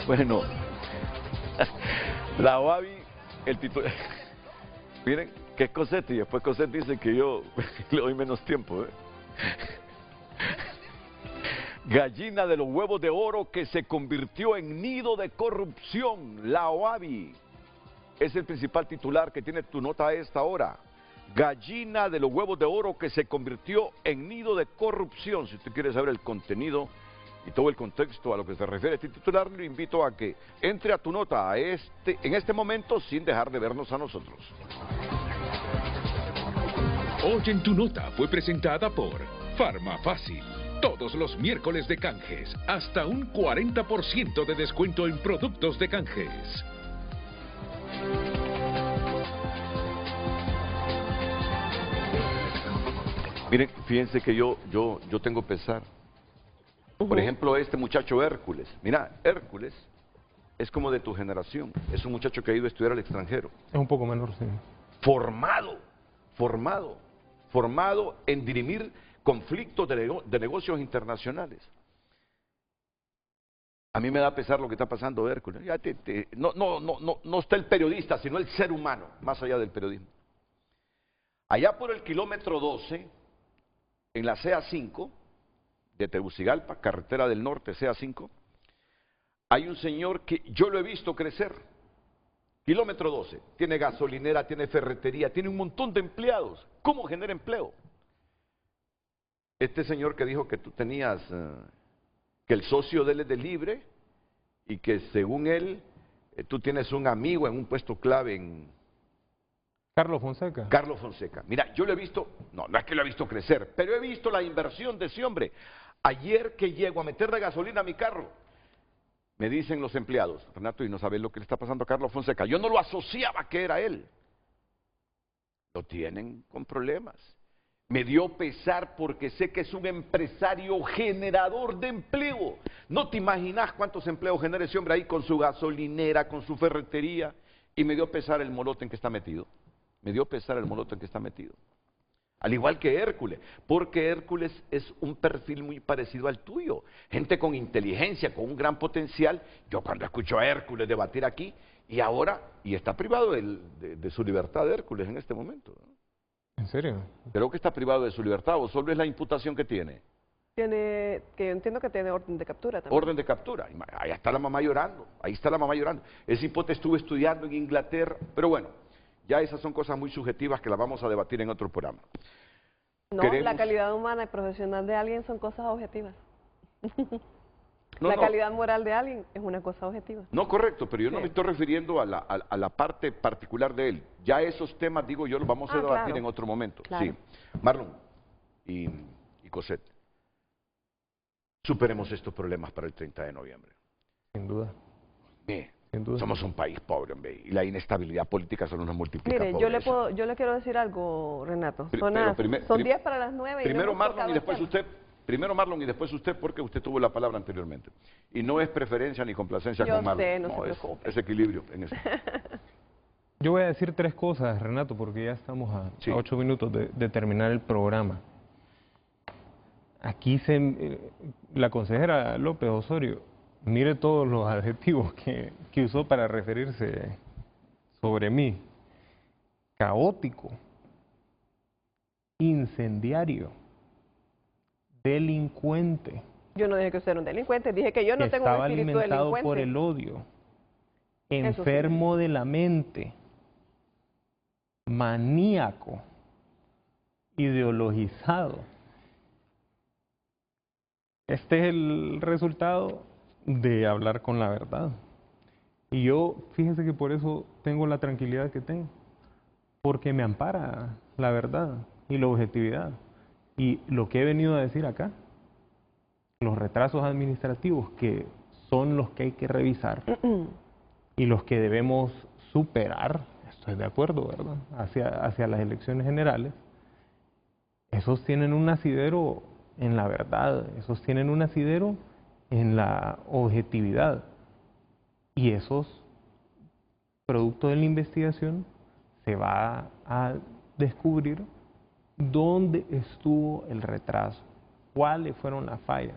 Bueno, la OAVI, el titular... Miren, que es Cosette y después Cosette dice que yo le doy menos tiempo, Gallina de los huevos de oro que se convirtió en nido de corrupción. La OAVI es el principal titular que tiene tu nota a esta hora. Gallina de los huevos de oro que se convirtió en nido de corrupción. Si usted quiere saber el contenido y todo el contexto a lo que se refiere este titular, le invito a que entre a tu nota en este momento sin dejar de vernos a nosotros. Hoy en tu nota fue presentada por Farmafácil. Todos los miércoles de canjes, hasta un 40% de descuento en productos de canjes. Miren, fíjense que yo tengo pesar. Por ejemplo, este muchacho Hércules. Mira, Hércules es como de tu generación. Es un muchacho que ha ido a estudiar al extranjero. Es un poco menor, sí. Formado en dirimir conflictos de negocios internacionales. A mí me da pesar lo que está pasando, Hércules. Ya no está el periodista, sino el ser humano, más allá del periodismo. Allá por el kilómetro 12, en la CA5, de Tegucigalpa, carretera del norte, CA5, hay un señor que yo lo he visto crecer. Kilómetro 12, tiene gasolinera, tiene ferretería, tiene un montón de empleados. ¿Cómo genera empleo? Este señor que dijo que tú tenías, que el socio de él es de Libre y que según él, tú tienes un amigo en un puesto clave en... Carlos Fonseca. Carlos Fonseca. Mira, yo lo he visto, no es que lo he visto crecer, pero he visto la inversión de ese hombre. Ayer que llego a meterle gasolina a mi carro, me dicen los empleados, Renato, y no sabes lo que le está pasando a Carlos Fonseca. Yo no lo asociaba que era él. Lo tienen con problemas. Me dio pesar porque sé que es un empresario generador de empleo. No te imaginas cuántos empleos genera ese hombre ahí con su gasolinera, con su ferretería. Y me dio pesar el molote en que está metido. Me dio pesar el molote en que está metido. Al igual que Hércules, porque Hércules es un perfil muy parecido al tuyo. Gente con inteligencia, con un gran potencial. Yo cuando escucho a Hércules debatir aquí, y ahora, y está privado de su libertad de Hércules en este momento. ¿En serio? Creo que está privado de su libertad, o solo es la imputación que tiene. Tiene, que yo entiendo que tiene orden de captura también. Orden de captura. Ahí está la mamá llorando, ahí está la mamá llorando. Ese hipote estuvo estudiando en Inglaterra, pero bueno, ya esas son cosas muy subjetivas que las vamos a debatir en otro programa. No, la calidad humana y profesional de alguien son cosas objetivas. La calidad moral de alguien es una cosa objetiva. No, correcto, pero yo no Sí. me estoy refiriendo a la parte particular de él. Ya esos temas, digo yo, los vamos a debatir claro. en otro momento. Claro. Sí. Marlon y Cosette, superemos estos problemas para el 30 de noviembre. Sin duda. Sin duda. Somos un país pobre, hombre, y la inestabilidad política solo nos multiplica. Mire, yo le quiero decir algo, Renato. Son 10 para las 9 y primero no hemos Marlon tocado y después el tema. usted. Primero Marlon y después usted, porque usted tuvo la palabra anteriormente. Y no es preferencia ni complacencia Yo con Marlon. sé, no se preocupe. Es equilibrio en eso. Yo voy a decir 3 cosas, Renato, porque ya estamos a 8 minutos de terminar el programa. Aquí la consejera López Osorio, mire todos los adjetivos que usó para referirse sobre mí. Caótico, incendiario, delincuente. Yo no dije que usted era un delincuente, dije que yo no que tengo un estaba espíritu alimentado delincuente. por el odio, Eso sí. enfermo de la mente, maníaco, ideologizado. Este es el resultado de hablar con la verdad. Y yo, fíjese que por eso tengo la tranquilidad que tengo, porque me ampara la verdad y la objetividad. Y lo que he venido a decir acá, los retrasos administrativos que son los que hay que revisar y los que debemos superar, estoy de acuerdo, ¿verdad? Hacia las elecciones generales, esos tienen un asidero en la verdad, esos tienen un asidero en la objetividad. Y esos, producto de la investigación, se va a descubrir dónde estuvo el retraso, cuáles fueron las fallas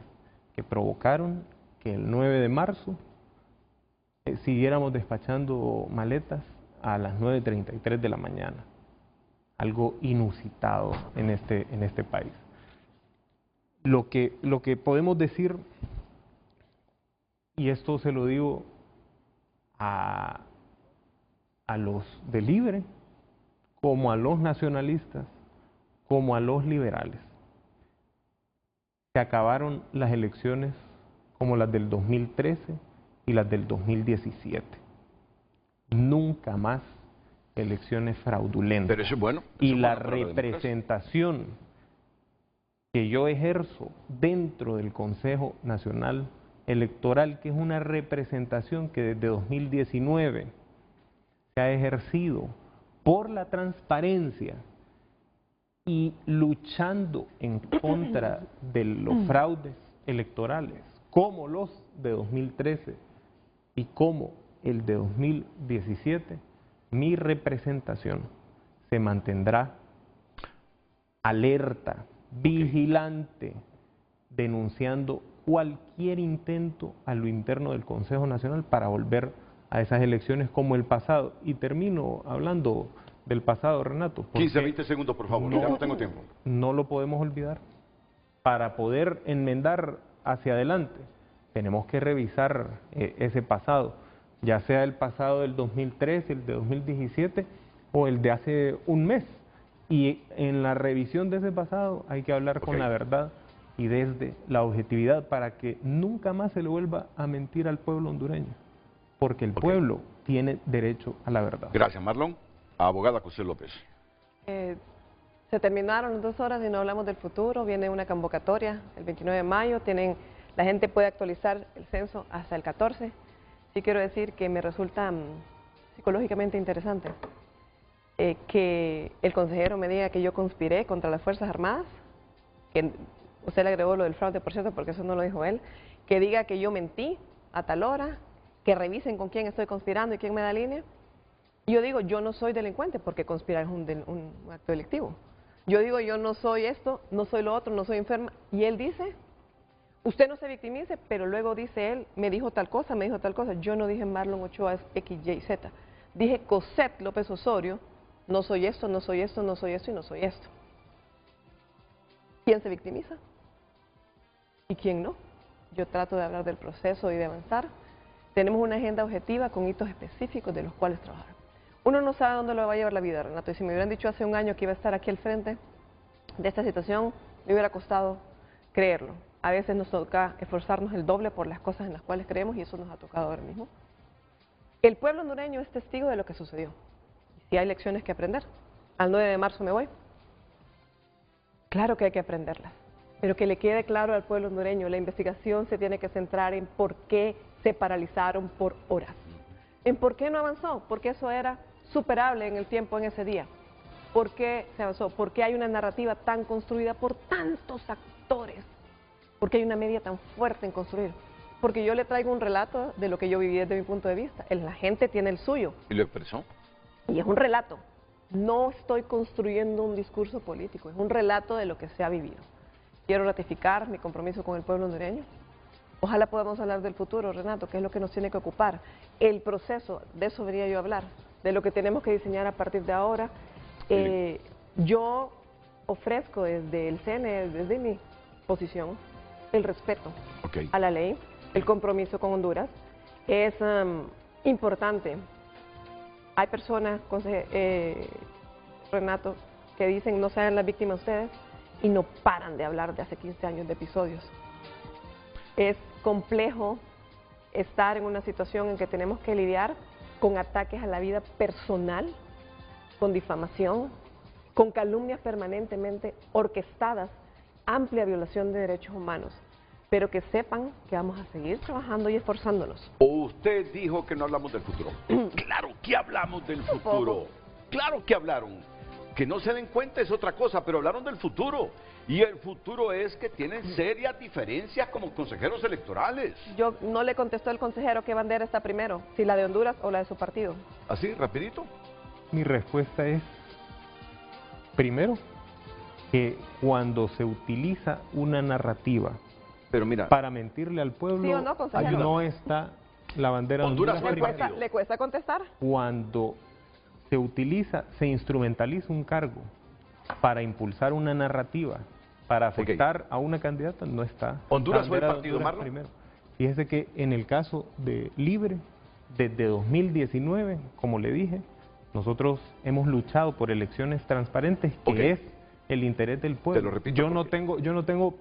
que provocaron que el 9 de marzo siguiéramos despachando maletas a las 9:33 de la mañana. Algo inusitado en este país. Lo que podemos decir, y esto se lo digo a los de Libre, como a los nacionalistas, como a los liberales. Se acabaron las elecciones como las del 2013 y las del 2017. Nunca más elecciones fraudulentas. Pero eso es bueno. Y la representación que yo ejerzo dentro del Consejo Nacional Electoral, que es una representación que desde 2019 se ha ejercido por la transparencia y luchando en contra de los fraudes electorales, como los de 2013 y como el de 2017, mi representación se mantendrá alerta, vigilante, denunciando cualquier intento a lo interno del Consejo Nacional para volver a esas elecciones como el pasado. Y termino hablando del pasado, Renato. 15, 20 segundos, por favor, ya no tengo tiempo. No lo podemos olvidar. Para poder enmendar hacia adelante, tenemos que revisar ese pasado, ya sea el pasado del 2013, el de 2017 o el de hace un mes. Y en la revisión de ese pasado hay que hablar con la verdad y desde la objetividad para que nunca más se le vuelva a mentir al pueblo hondureño, porque el pueblo tiene derecho a la verdad. Gracias, Marlon. Abogada José López. Se terminaron las 2 horas y no hablamos del futuro. Viene una convocatoria el 29 de mayo. La gente puede actualizar el censo hasta el 14. Sí quiero decir que me resulta psicológicamente interesante que el consejero me diga que yo conspiré contra las Fuerzas Armadas, que usted le agregó lo del fraude, por cierto, porque eso no lo dijo él, que diga que yo mentí a tal hora, que revisen con quién estoy conspirando y quién me da línea. Yo digo, yo no soy delincuente porque conspirar es un acto delictivo. Yo digo, yo no soy esto, no soy lo otro, no soy enferma. Y él dice, usted no se victimice, pero luego dice él, me dijo tal cosa, me dijo tal cosa. Yo no dije Marlon Ochoa es X, Y, Z. Dije Cosette López Osorio, no soy esto, no soy esto, no soy esto y no soy esto. ¿Quién se victimiza? ¿Y quién no? Yo trato de hablar del proceso y de avanzar. Tenemos una agenda objetiva con hitos específicos de los cuales trabajar. Uno no sabe dónde lo va a llevar la vida, Renato, y si me hubieran dicho hace un año que iba a estar aquí al frente de esta situación, me hubiera costado creerlo. A veces nos toca esforzarnos el doble por las cosas en las cuales creemos y eso nos ha tocado ahora mismo. El pueblo hondureño es testigo de lo que sucedió. Si hay lecciones que aprender, al 9 de marzo me voy. Claro que hay que aprenderlas, pero que le quede claro al pueblo hondureño, la investigación se tiene que centrar en por qué se paralizaron por horas, en por qué no avanzó, porque eso era superable en el tiempo en ese día, por qué se avanzó, por qué hay una narrativa tan construida por tantos actores, por qué hay una media tan fuerte en construir, porque yo le traigo un relato de lo que yo viví desde mi punto de vista, la gente tiene el suyo. ¿Y lo expresó? Y es un relato, no estoy construyendo un discurso político, es un relato de lo que se ha vivido. Quiero ratificar mi compromiso con el pueblo hondureño. Ojalá podamos hablar del futuro, Renato, que es lo que nos tiene que ocupar. El proceso, de eso venía yo a hablar, de lo que tenemos que diseñar a partir de ahora. Yo ofrezco desde el CNE, desde mi posición, el respeto a la ley, el compromiso con Honduras. Es importante. Hay personas, Renato, que dicen no sean las víctimas ustedes y no paran de hablar de hace 15 años de episodios. Es complejo estar en una situación en que tenemos que lidiar con ataques a la vida personal, con difamación, con calumnias permanentemente orquestadas, amplia violación de derechos humanos. Pero que sepan que vamos a seguir trabajando y esforzándonos. Usted dijo que no hablamos del futuro. Claro que hablamos del futuro. Claro que hablaron. Que no se den cuenta es otra cosa, pero hablaron del futuro. Y el futuro es que tienen serias diferencias como consejeros electorales. Yo no le contestó el consejero qué bandera está primero, si la de Honduras o la de su partido. ¿Así, rapidito? Mi respuesta es, primero, que cuando se utiliza una narrativa pero mira, para mentirle al pueblo, ¿sí o no, consejero? No está la bandera de Honduras primero. ¿Le cuesta contestar? Cuando se utiliza, se instrumentaliza un cargo para impulsar una narrativa, para afectar a una candidata, no está. ¿Honduras fue el partido, Marlon? Primero. Fíjese que en el caso de Libre, desde 2019, como le dije, nosotros hemos luchado por elecciones transparentes, que es el interés del pueblo. Te lo repito, yo no tengo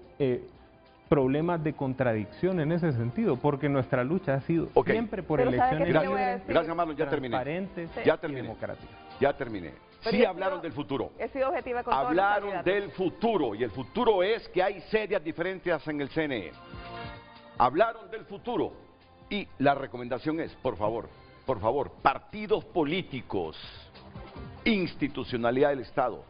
problemas de contradicción en ese sentido, porque nuestra lucha ha sido siempre por elecciones libres, gracias, Marlon, ya terminé. Transparentes y democráticas. Ya terminé. Sí hablaron del futuro. He sido objetiva con hablaron del futuro, y el futuro es que hay serias diferencias en el CNE. Hablaron del futuro, y la recomendación es, por favor, partidos políticos, institucionalidad del Estado,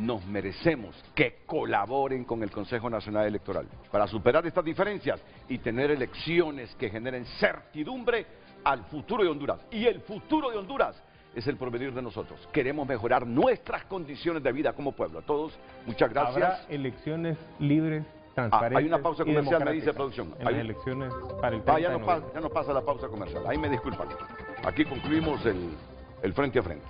nos merecemos que colaboren con el Consejo Nacional Electoral para superar estas diferencias y tener elecciones que generen certidumbre al futuro de Honduras. Y el futuro de Honduras es el porvenir de nosotros. Queremos mejorar nuestras condiciones de vida como pueblo. A todos, muchas gracias. Habrá elecciones libres, transparentes. Hay una pausa comercial, me dice producción. En las elecciones para el 30 ya no pasa la pausa comercial. Ahí me disculpan. Aquí concluimos el frente a frente.